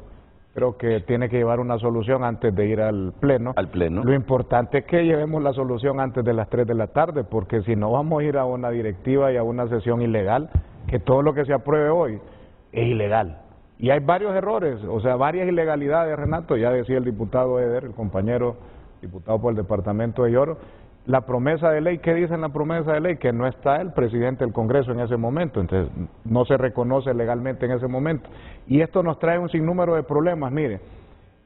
Creo que tiene que llevar una solución antes de ir al pleno. Lo importante es que llevemos la solución antes de las 3 de la tarde, porque si no vamos a ir a una directiva y a una sesión ilegal, que todo lo que se apruebe hoy es ilegal. Y hay varios errores, o sea, varias ilegalidades, Renato, ya decía el diputado Eder, el compañero diputado por el departamento de Lloro. La promesa de ley, ¿qué dice en la promesa de ley? Que no está el presidente del Congreso en ese momento, entonces no se reconoce legalmente en ese momento. Y esto nos trae un sinnúmero de problemas. Mire,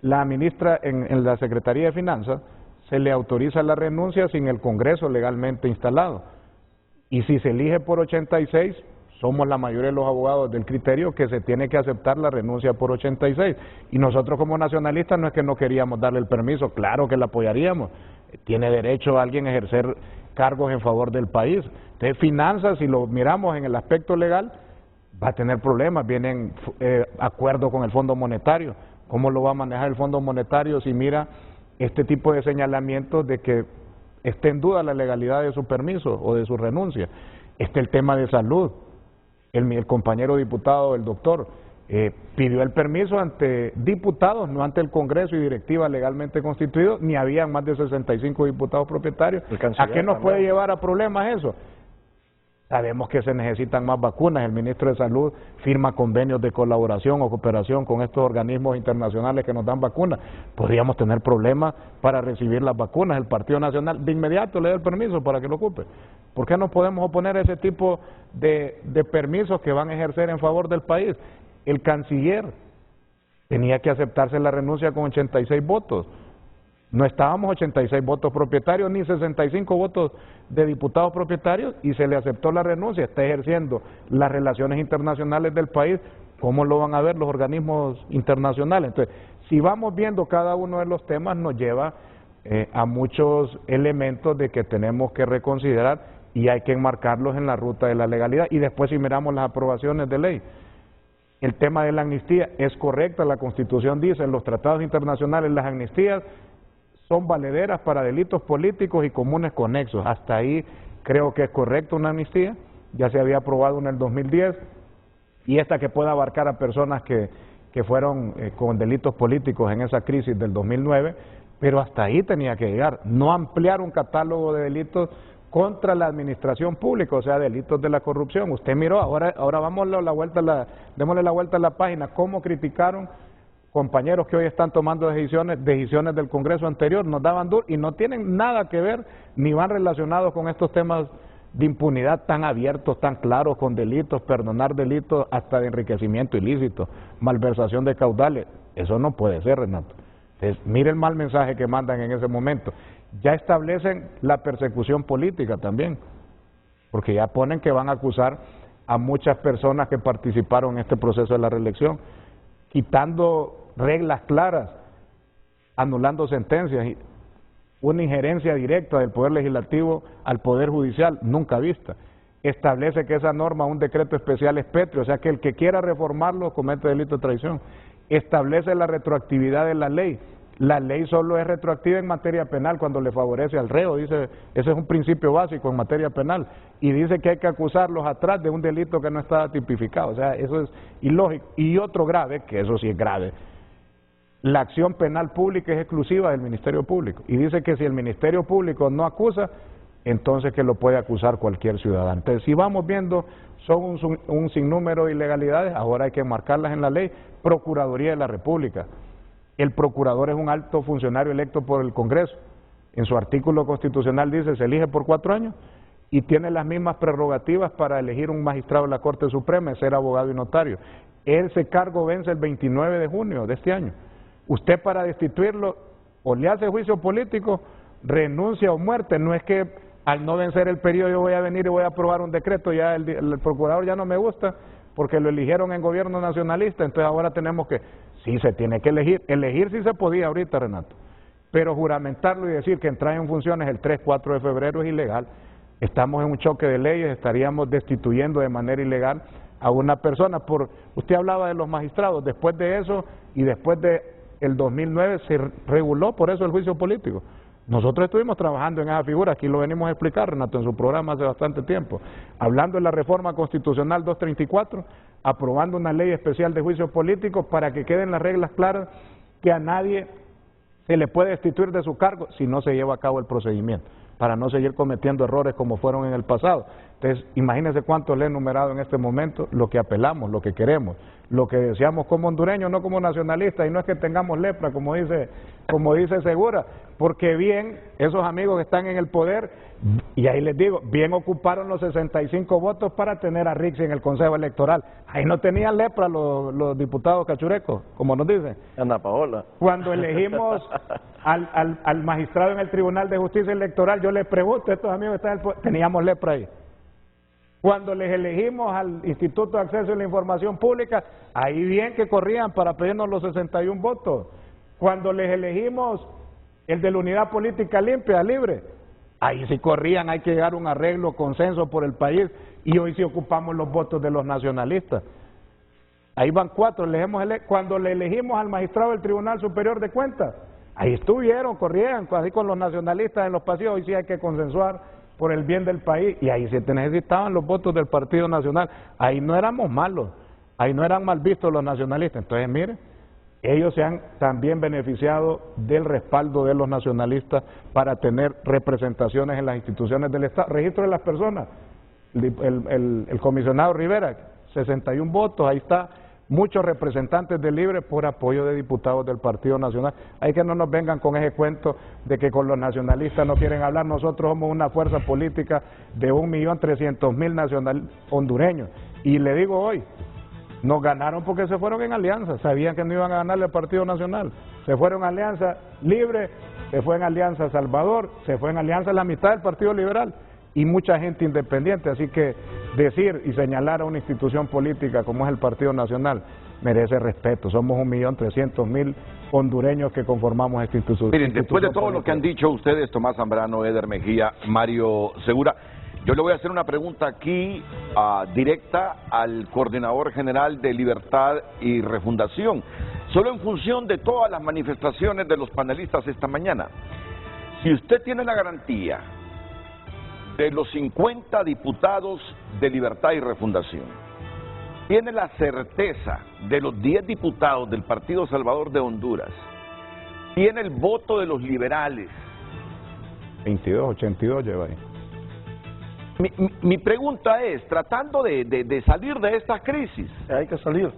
la ministra en la Secretaría de Finanzas se le autoriza la renuncia sin el Congreso legalmente instalado. Y si se elige por 86, somos la mayoría de los abogados del criterio que se tiene que aceptar la renuncia por 86. Y nosotros como nacionalistas no es que no queríamos darle el permiso, claro que la apoyaríamos. Tiene derecho a alguien a ejercer cargos en favor del país. Entonces, finanzas, si lo miramos en el aspecto legal, va a tener problemas. Vienen acuerdos con el Fondo Monetario. ¿Cómo lo va a manejar el Fondo Monetario si mira este tipo de señalamientos de que esté en duda la legalidad de su permiso o de su renuncia? El tema de salud. El compañero diputado, el doctor, pidió el permiso ante diputados, no ante el Congreso y directiva legalmente constituidos, ni habían más de 65 diputados propietarios. ¿A qué nos puede llevar a problemas eso? Sabemos que se necesitan más vacunas. El ministro de Salud firma convenios de colaboración o cooperación con estos organismos internacionales que nos dan vacunas. Podríamos tener problemas para recibir las vacunas. El Partido Nacional de inmediato le da el permiso para que lo ocupe. ¿Por qué no podemos oponer ese tipo de permisos que van a ejercer en favor del país? El canciller tenía que aceptarse la renuncia con 86 votos. No estábamos 86 votos propietarios ni 65 votos de diputados propietarios y se le aceptó la renuncia. Está ejerciendo las relaciones internacionales del país. ¿Cómo lo van a ver los organismos internacionales? Entonces, si vamos viendo cada uno de los temas, nos lleva a muchos elementos de que tenemos que reconsiderar y hay que enmarcarlos en la ruta de la legalidad. Y después, si miramos las aprobaciones de ley, el tema de la amnistía es correcta. La Constitución dice, en los tratados internacionales, las amnistías son valederas para delitos políticos y comunes conexos. Hasta ahí creo que es correcto una amnistía. Ya se había aprobado en el 2010 y esta que pueda abarcar a personas que fueron con delitos políticos en esa crisis del 2009, pero hasta ahí tenía que llegar. No ampliar un catálogo de delitos contra la administración pública, o sea, delitos de la corrupción. Usted miró, ahora démosle la vuelta a la página, cómo criticaron compañeros que hoy están tomando decisiones del Congreso anterior, nos daban duro y no tienen nada que ver ni van relacionados con estos temas de impunidad tan abiertos, tan claros, con delitos, perdonar delitos hasta de enriquecimiento ilícito, malversación de caudales. Eso no puede ser, Renato. Entonces, mire el mal mensaje que mandan en ese momento. Ya establecen la persecución política también, porque ya ponen que van a acusar a muchas personas que participaron en este proceso de la reelección, quitando reglas claras, anulando sentencias, una injerencia directa del Poder Legislativo al Poder Judicial, nunca vista. Establece que esa norma, un decreto especial es pétreo, o sea que el que quiera reformarlo comete delito de traición. Establece la retroactividad de la ley. La ley solo es retroactiva en materia penal cuando le favorece al reo, dice, ese es un principio básico en materia penal, y dice que hay que acusarlos atrás de un delito que no está tipificado, o sea, eso es ilógico. Y otro grave, que eso sí es grave, la acción penal pública es exclusiva del Ministerio Público, y dice que si el Ministerio Público no acusa, entonces que lo puede acusar cualquier ciudadano. Entonces, si vamos viendo, son un sinnúmero de ilegalidades, ahora hay que marcarlas en la ley. Procuraduría de la República. El procurador es un alto funcionario electo por el Congreso. En su artículo constitucional dice, se elige por 4 años y tiene las mismas prerrogativas para elegir un magistrado de la Corte Suprema, ser abogado y notario. Ese cargo vence el 29 de junio de este año. Usted para destituirlo o le hace juicio político, renuncia o muerte. No es que al no vencer el periodo yo voy a venir y voy a aprobar un decreto, ya el procurador ya no me gusta porque lo eligieron en gobierno nacionalista, entonces ahora tenemos que, sí se tiene que elegir sí se podía ahorita, Renato, pero juramentarlo y decir que entrar en funciones el 3-4 de febrero es ilegal. Estamos en un choque de leyes, estaríamos destituyendo de manera ilegal a una persona. Usted hablaba de los magistrados, después de eso y después de el 2009 se reguló por eso el juicio político. Nosotros estuvimos trabajando en esa figura, aquí lo venimos a explicar, Renato, en su programa hace bastante tiempo, hablando de la reforma constitucional 234, aprobando una ley especial de juicio político para que queden las reglas claras que a nadie se le puede destituir de su cargo si no se lleva a cabo el procedimiento, para no seguir cometiendo errores como fueron en el pasado. Entonces, imagínense cuánto le he enumerado en este momento lo que apelamos, lo que queremos, lo que deseamos como hondureños, no como nacionalistas, y no es que tengamos lepra, como dice Segura, porque bien, esos amigos que están en el poder, y ahí les digo, bien ocuparon los 65 votos para tener a Rixi en el Consejo Electoral. Ahí no tenían lepra los diputados cachurecos, como nos dicen. Ana Paola. Cuando elegimos al magistrado en el Tribunal de Justicia Electoral, yo les pregunto a estos amigos que están en el poder, teníamos lepra ahí. Cuando les elegimos al Instituto de Acceso a la Información Pública, ahí bien que corrían para pedirnos los 61 votos. Cuando les elegimos el de la Unidad Política Limpia, Libre, ahí sí corrían, hay que llegar a un arreglo, consenso por el país, y hoy sí ocupamos los votos de los nacionalistas. Ahí van 4, cuando le elegimos al magistrado del Tribunal Superior de Cuentas, ahí estuvieron, corrían, así con los nacionalistas en los pasillos, hoy sí hay que consensuar por el bien del país, y ahí se necesitaban los votos del Partido Nacional. Ahí no éramos malos, ahí no eran mal vistos los nacionalistas. Entonces, mire, ellos se han también beneficiado del respaldo de los nacionalistas para tener representaciones en las instituciones del Estado. Registro de las personas, el comisionado Rivera, 61 votos, ahí está, muchos representantes de Libre por apoyo de diputados del Partido Nacional. Hay que no nos vengan con ese cuento de que con los nacionalistas no quieren hablar. Nosotros somos una fuerza política de 1.300.000 hondureños. Y le digo hoy, nos ganaron porque se fueron en alianza, sabían que no iban a ganarle al Partido Nacional. Se fueron en alianza Libre, se fue en alianza Salvador, se fue en alianza la mitad del Partido Liberal y mucha gente independiente, así que decir y señalar a una institución política como es el Partido Nacional merece respeto. Somos 1.300.000 hondureños que conformamos esta institución. Miren, después de todo lo que han dicho ustedes, Tomás Zambrano, Eder Mejía, Mario Segura, yo le voy a hacer una pregunta aquí directa al coordinador general de Libertad y Refundación, solo en función de todas las manifestaciones de los panelistas esta mañana. Si usted tiene la garantía de los 50 diputados de Libertad y Refundación, tiene la certeza de los 10 diputados del Partido Salvador de Honduras, tiene el voto de los liberales. 22, 82 lleva ahí. Mi pregunta es, tratando de salir de esta crisis, hay que salir.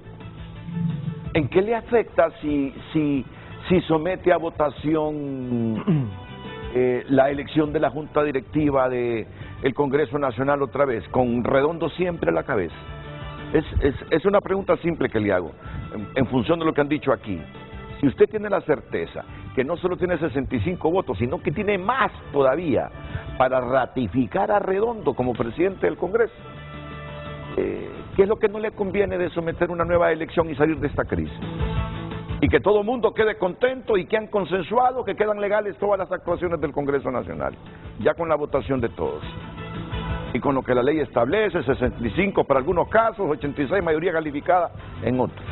¿En qué le afecta si somete a votación la elección de la Junta Directiva del Congreso Nacional otra vez, con Redondo siempre a la cabeza? Es una pregunta simple que le hago, en función de lo que han dicho aquí. Si usted tiene la certeza que no solo tiene 65 votos, sino que tiene más todavía para ratificar a Redondo como presidente del Congreso, ¿qué es lo que no le conviene de someter una nueva elección y salir de esta crisis? Y que todo el mundo quede contento y que han consensuado que quedan legales todas las actuaciones del Congreso Nacional, ya con la votación de todos. Y con lo que la ley establece, 65 para algunos casos, 86 mayoría calificada en otros.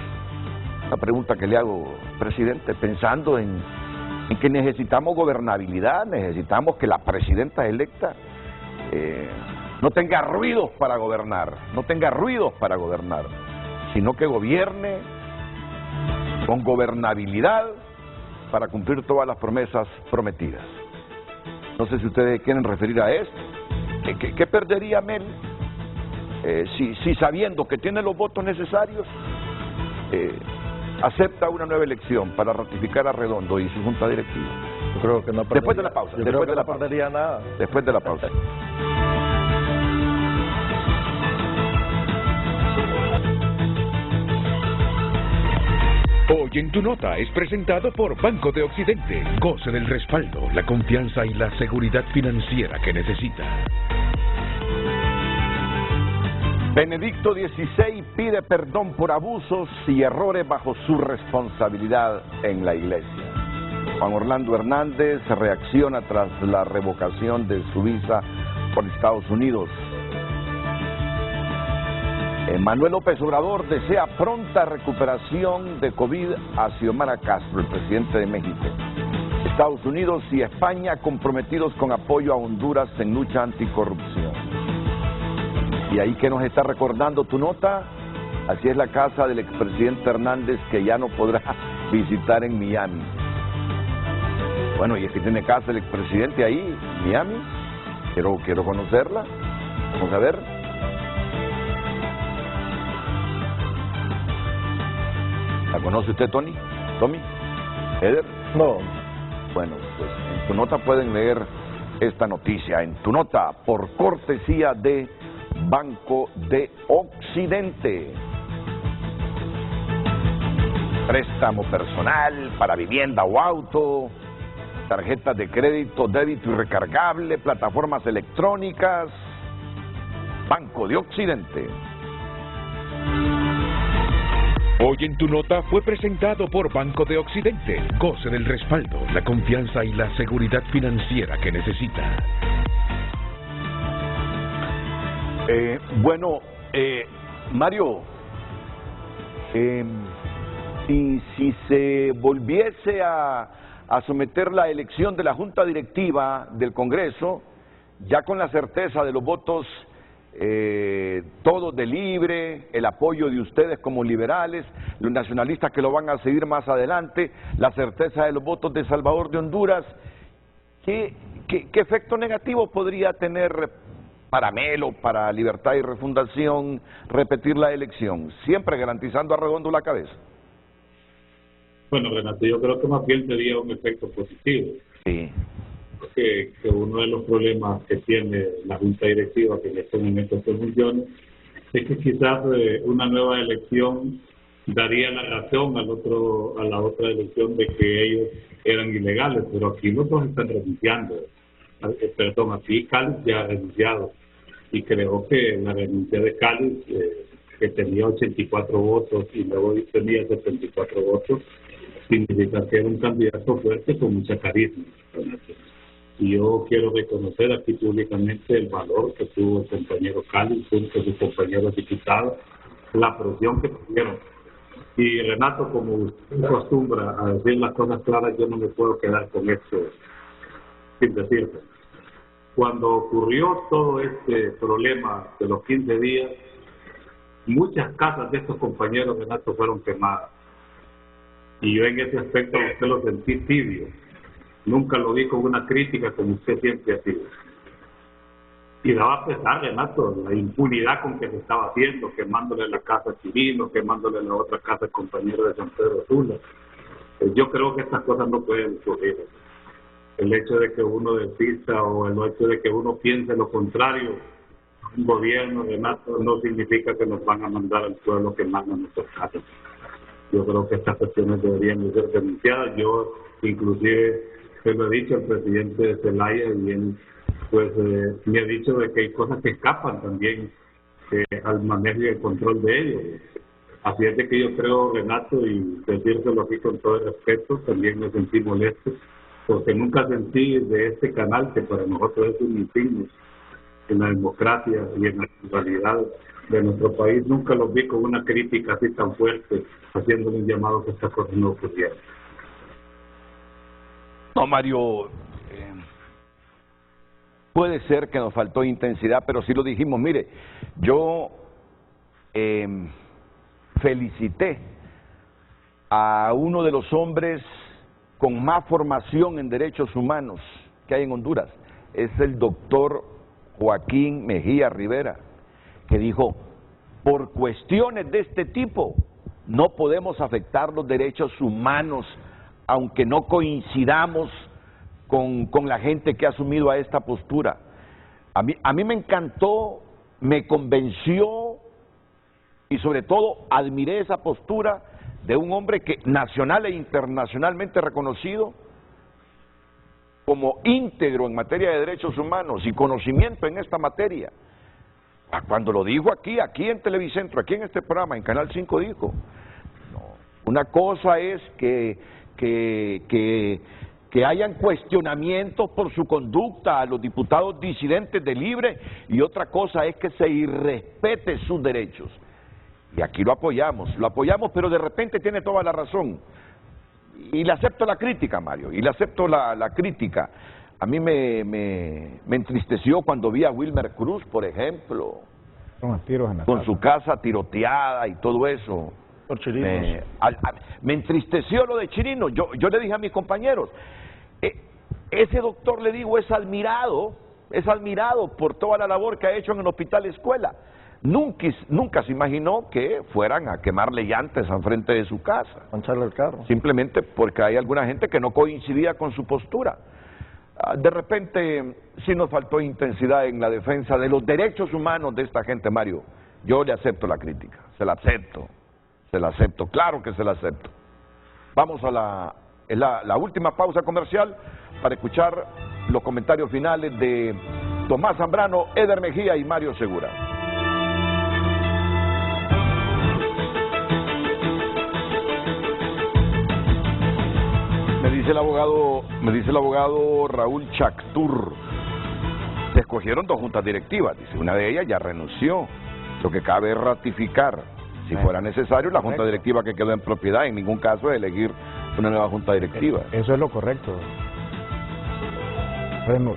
La pregunta que le hago, presidente, pensando en que necesitamos gobernabilidad, necesitamos que la presidenta electa no tenga ruidos para gobernar, sino que gobierne con gobernabilidad para cumplir todas las promesas prometidas. No sé si ustedes quieren referir a esto. ¿Qué perdería Mel si sabiendo que tiene los votos necesarios acepta una nueva elección para ratificar a Redondo y su junta directiva? Yo creo que no perdería, después de la pausa. Yo creo que no perdería nada. Después de la pausa. Hoy en Tu Nota es presentado por Banco de Occidente. Goce del respaldo, la confianza y la seguridad financiera que necesita. Benedicto XVI pide perdón por abusos y errores bajo su responsabilidad en la Iglesia. Juan Orlando Hernández reacciona tras la revocación de su visa por Estados Unidos. Manuel López Obrador desea pronta recuperación de COVID a Xiomara Castro, el presidente de México. Estados Unidos y España comprometidos con apoyo a Honduras en lucha anticorrupción. Y ahí que nos está recordando Tu Nota, así es la casa del expresidente Hernández que ya no podrá visitar en Miami. Bueno, y es que tiene casa el expresidente ahí, en Miami. Quiero conocerla. Vamos a ver. ¿La conoce usted, Tony? ¿Tommy? ¿Eder? No. Bueno, pues en Tu Nota pueden leer esta noticia. En Tu Nota, por cortesía de Banco de Occidente. Préstamo personal para vivienda o auto, tarjetas de crédito, débito y recargable, plataformas electrónicas. Banco de Occidente. Hoy en Tu Nota fue presentado por Banco de Occidente. Goce del respaldo, la confianza y la seguridad financiera que necesita. Mario, si se volviese a someter la elección de la Junta Directiva del Congreso, ya con la certeza de los votos todos de Libre, el apoyo de ustedes como liberales, los nacionalistas que lo van a seguir más adelante, la certeza de los votos de Salvador de Honduras, ¿qué efecto negativo podría tener para Melo, para Libertad y Refundación, repetir la elección, siempre garantizando a Redondo la cabeza. Bueno, Renato, yo creo que más bien sería un efecto positivo. Sí. Que uno de los problemas que tiene la Junta Directiva, que en este momento se funciona, es que quizás una nueva elección daría la razón a la otra elección de que ellos eran ilegales, pero aquí los dos están renunciando. Perdón, aquí Cáliz ya ha renunciado, y creo que la renuncia de Cáliz, que tenía 84 votos y luego tenía 74 votos, significa que era un candidato fuerte con mucha carisma. Y yo quiero reconocer aquí públicamente el valor que tuvo el compañero Cáliz junto a sus compañeros diputados, la presión que tuvieron. Y Renato, como usted acostumbra a decir las cosas claras, yo no me puedo quedar con esto sin decirlo. Cuando ocurrió todo este problema de los 15 días, muchas casas de estos compañeros, Renato, fueron quemadas. Y yo en ese aspecto a usted lo sentí tibio. Nunca lo vi con una crítica como usted siempre ha sido. Y daba pesar, Renato, la impunidad con que se estaba haciendo, quemándole la casa a Chirino, quemándole la otra casa al compañero de San Pedro Sula. Yo creo que estas cosas no pueden ocurrir. El hecho de que uno desista o el hecho de que uno piense lo contrario, un gobierno, Renato, no significa que nos van a mandar al pueblo que manda nuestras casas. Yo creo que estas cuestiones deberían de ser denunciadas. Yo, inclusive, se lo he dicho al presidente de Zelaya y él pues me ha dicho de que hay cosas que escapan también al manejo y el control de ellos. Así es de que yo creo, Renato, y decírselo aquí con todo el respeto, también me sentí molesto, porque nunca sentí de este canal, que para nosotros es un insignia en la democracia y en la pluralidad de nuestro país, nunca los vi con una crítica así tan fuerte, haciéndole un llamado a que estas cosas no ocurrieran. No, Mario, puede ser que nos faltó intensidad, pero sí lo dijimos. Mire, yo felicité a uno de los hombres con más formación en derechos humanos que hay en Honduras. Es el doctor Joaquín Mejía Rivera, que dijo, por cuestiones de este tipo no podemos afectar los derechos humanos, aunque no coincidamos con la gente que ha asumido a esta postura. A mí me encantó, me convenció y sobre todo admiré esa postura de un hombre que nacional e internacionalmente reconocido como íntegro en materia de derechos humanos y conocimiento en esta materia. Cuando lo dijo aquí en Televicentro, aquí en este programa, en Canal 5 dijo, no, una cosa es que hayan cuestionamientos por su conducta a los diputados disidentes de Libre y otra cosa es que se irrespete sus derechos. Y aquí lo apoyamos, pero de repente tiene toda la razón. Y le acepto la crítica, Mario, y le acepto la crítica. A mí me entristeció cuando vi a Wilmer Cruz, por ejemplo, con su casa tiroteada y todo eso. Me entristeció lo de Chirino. Yo le dije a mis compañeros, ese doctor, le digo, es admirado por toda la labor que ha hecho en el Hospital Escuela. Nunca se imaginó que fueran a quemarle llantas al frente de su casa. Mancharle el carro. Simplemente porque hay alguna gente que no coincidía con su postura. De repente sí nos faltó intensidad en la defensa de los derechos humanos de esta gente, Mario. Yo le acepto la crítica, se la acepto, claro que se la acepto. Vamos a la última pausa comercial para escuchar los comentarios finales de Tomás Zambrano, Eder Mejía y Mario Segura. Me dice el abogado Raúl Chactur, se escogieron dos juntas directivas, dice, una de ellas ya renunció, lo que cabe es ratificar, si fuera necesario, la junta directiva que quedó en propiedad, en ningún caso es elegir una nueva junta directiva. Eso es lo correcto.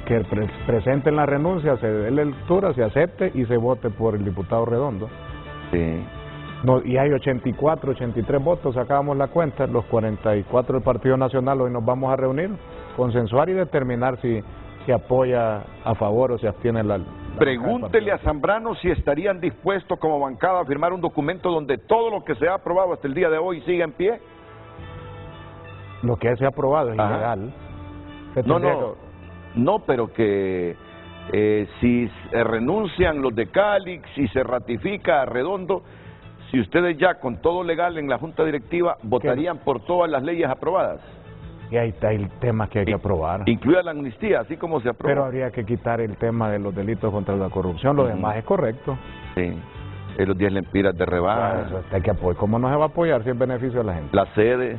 Que presenten la renuncia, se dé lectura, se acepte y se vote por el diputado Redondo. Sí. No, y hay 84, 83 votos, sacábamos la cuenta, los 44 del Partido Nacional. Hoy nos vamos a reunir, consensuar y determinar si apoya a favor o si abstiene Pregúntele a Zambrano si estarían dispuestos como bancada a firmar un documento donde todo lo que se ha aprobado hasta el día de hoy siga en pie. Lo que se ha aprobado es ilegal. No, pero que si renuncian los de Calix, si se ratifica a Redondo, si ustedes ya con todo legal en la Junta Directiva votarían por todas las leyes aprobadas. Y ahí está el tema que hay que aprobar. Incluida la amnistía, así como se aprobó. Pero habría que quitar el tema de los delitos contra la corrupción, lo demás es correcto. Sí, los 10 lempiras de rebaja. Eso hay que apoyar. ¿Cómo no se va a apoyar si es beneficio de la gente? La sede.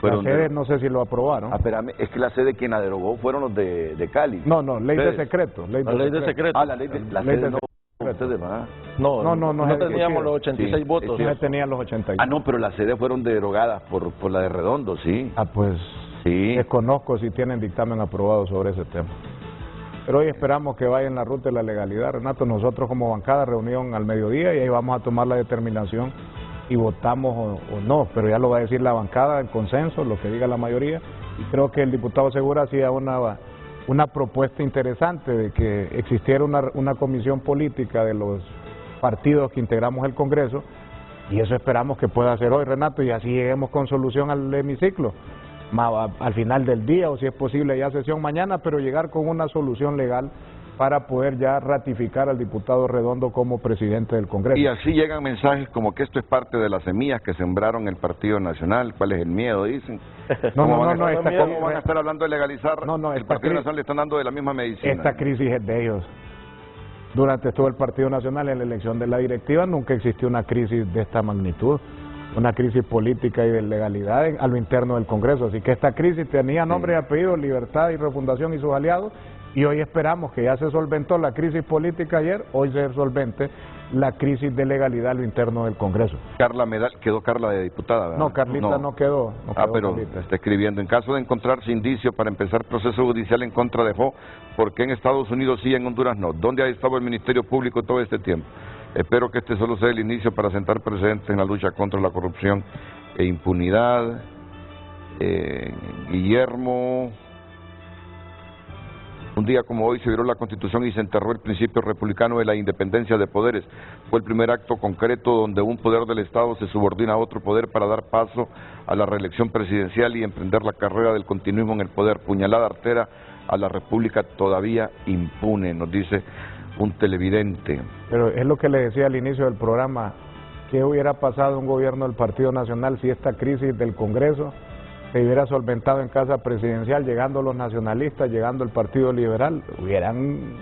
La sede no sé si lo aprobaron. Espérame, es que la sede quien la derogó fueron los de Cali. No, ley de secreto. La ley de secreto. La sede no. Ustedes no teníamos los 86 votos. No tenían los 86. No, pero las sedes fueron derogadas por la de Redondo, sí. Pues sí. Desconozco si tienen dictamen aprobado sobre ese tema. Pero hoy esperamos que vaya en la ruta de la legalidad, Renato. Nosotros como bancada reunión al mediodía y ahí vamos a tomar la determinación y votamos o no, pero ya lo va a decir la bancada en consenso, lo que diga la mayoría. Y creo que el diputado Segura hacía una propuesta interesante de que existiera una comisión política de los partidos que integramos el Congreso, y eso esperamos que pueda hacer hoy, Renato, y así lleguemos con solución al hemiciclo, al final del día, o si es posible ya sesión mañana, pero llegar con una solución legal para poder ya ratificar al diputado Redondo como presidente del Congreso. Y así llegan mensajes como que esto es parte de las semillas que sembraron el Partido Nacional. ¿Cuál es el miedo? Dicen. ¿Cómo van a estar hablando de legalizar? El Partido Nacional le están dando de la misma medicina. Esta crisis es de ellos. Durante todo el Partido Nacional, en la elección de la directiva, nunca existió una crisis de esta magnitud, una crisis política y de legalidad a lo interno del Congreso. Así que esta crisis tenía nombre y apellido, Libertad y Refundación y sus aliados, y hoy esperamos que ya se solventó la crisis política ayer, hoy se solvente la crisis de legalidad a lo interno del Congreso. Carla Medal, quedó Carla de diputada, ¿verdad? No, Carlita no quedó. Pero Carlita está escribiendo, en caso de encontrarse indicio para empezar proceso judicial en contra de Jo, ¿por qué en Estados Unidos sí y en Honduras no? ¿Dónde ha estado el Ministerio Público todo este tiempo? Espero que este solo sea el inicio para sentar precedentes en la lucha contra la corrupción e impunidad. Guillermo... Un día como hoy se violó la Constitución y se enterró el principio republicano de la independencia de poderes. Fue el primer acto concreto donde un poder del Estado se subordina a otro poder para dar paso a la reelección presidencial y emprender la carrera del continuismo en el poder. Puñalada artera a la República todavía impune, nos dice un televidente. Pero es lo que le decía al inicio del programa, ¿qué hubiera pasado en un gobierno del Partido Nacional si esta crisis del Congreso se hubiera solventado en casa presidencial, llegando los nacionalistas, llegando el Partido Liberal? Hubieran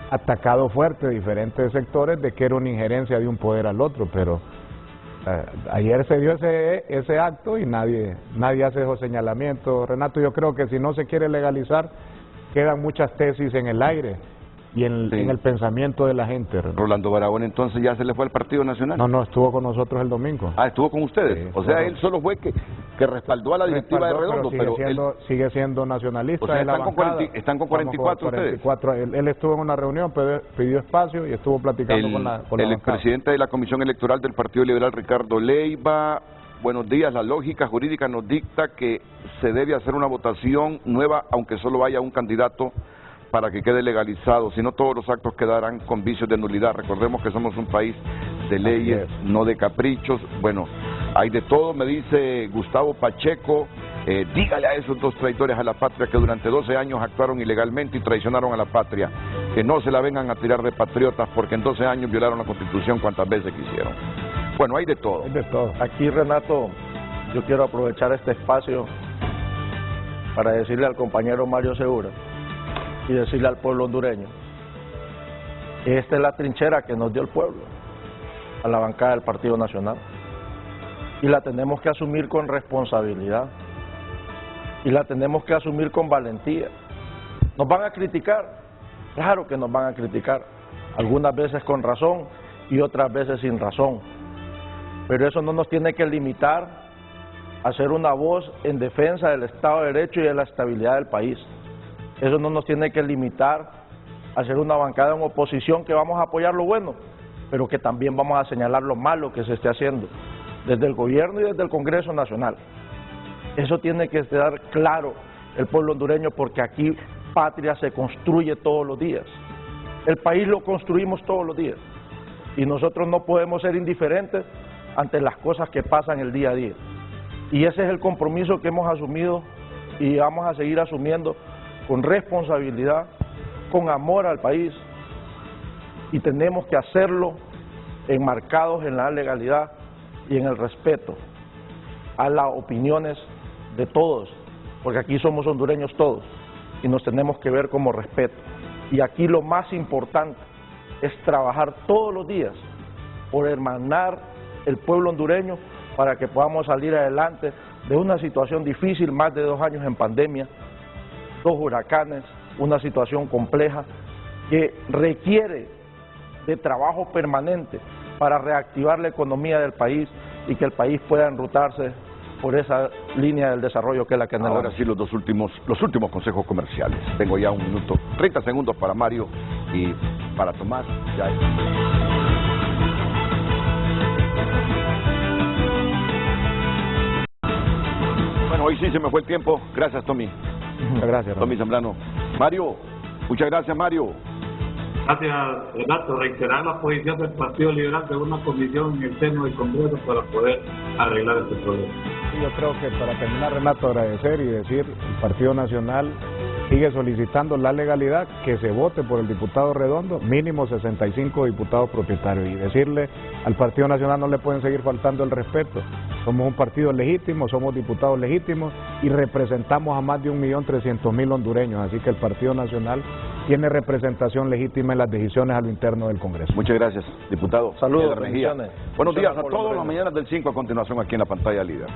atacado fuerte diferentes sectores de que era una injerencia de un poder al otro, pero ayer se dio ese acto y nadie hace esos señalamientos. Renato, yo creo que si no se quiere legalizar, quedan muchas tesis en el aire y en el pensamiento de la gente. Rolando Barahona entonces ya se le fue al Partido Nacional. No, estuvo con nosotros el domingo. Estuvo con ustedes. Sí, o sea, él solo fue que respaldó a la directiva de Redondo, pero sigue siendo nacionalista. O sea, de la bancada. están con 44 ustedes. Él estuvo en una reunión, pidió espacio y estuvo platicando con la el presidente de la Comisión Electoral del Partido Liberal, Ricardo Leiva. Buenos días, la lógica jurídica nos dicta que se debe hacer una votación nueva, aunque solo haya un candidato para que quede legalizado, si no todos los actos quedarán con vicios de nulidad. Recordemos que somos un país de leyes, no de caprichos. Bueno, hay de todo, me dice Gustavo Pacheco. Dígale a esos dos traidores a la patria que durante 12 años actuaron ilegalmente y traicionaron a la patria, que no se la vengan a tirar de patriotas porque en 12 años violaron la Constitución cuantas veces quisieron. Bueno, hay de todo. Hay de todo. Aquí, Renato, yo quiero aprovechar este espacio para decirle al compañero Mario Segura y decirle al pueblo hondureño que esta es la trinchera que nos dio el pueblo a la bancada del Partido Nacional y la tenemos que asumir con responsabilidad y la tenemos que asumir con valentía. ¿Nos van a criticar? Claro que nos van a criticar, algunas veces con razón y otras veces sin razón, pero eso no nos tiene que limitar a ser una voz en defensa del Estado de Derecho y de la estabilidad del país. Eso no nos tiene que limitar a ser una bancada en oposición que vamos a apoyar lo bueno, pero que también vamos a señalar lo malo que se esté haciendo desde el gobierno y desde el Congreso Nacional. Eso tiene que estar claro el pueblo hondureño, porque aquí patria se construye todos los días. El país lo construimos todos los días y nosotros no podemos ser indiferentes ante las cosas que pasan el día a día. Y ese es el compromiso que hemos asumido y vamos a seguir asumiendo con responsabilidad, con amor al país, y tenemos que hacerlo enmarcados en la legalidad y en el respeto a las opiniones de todos, porque aquí somos hondureños todos y nos tenemos que ver como respeto. Y aquí lo más importante es trabajar todos los días por hermanar el pueblo hondureño para que podamos salir adelante de una situación difícil, más de 2 años en pandemia, 2 huracanes, una situación compleja que requiere de trabajo permanente para reactivar la economía del país y que el país pueda enrutarse por esa línea del desarrollo que es la que anhelamos. Ahora sí, los últimos consejos comerciales. Tengo ya 1 minuto, 30 segundos para Mario y para Tomás. Ya es. Bueno, hoy sí se me fue el tiempo. Gracias, Tommy. Muchas gracias, Tommy Zambrano. Mario, muchas gracias, Mario. Gracias, Renato. Reiterar la posición del Partido Liberal de una comisión en el seno del Congreso para poder arreglar este problema. Yo creo que para terminar, Renato, agradecer y decir, el Partido Nacional sigue solicitando la legalidad, que se vote por el diputado Redondo, mínimo 65 diputados propietarios, y decirle al Partido Nacional no le pueden seguir faltando el respeto. Somos un partido legítimo, somos diputados legítimos y representamos a más de 1.300.000 hondureños, así que el Partido Nacional tiene representación legítima en las decisiones a lo interno del Congreso. Muchas gracias, diputado. Saludos, Buenos días a todos, las mañanas del 5 a continuación aquí en la pantalla líder.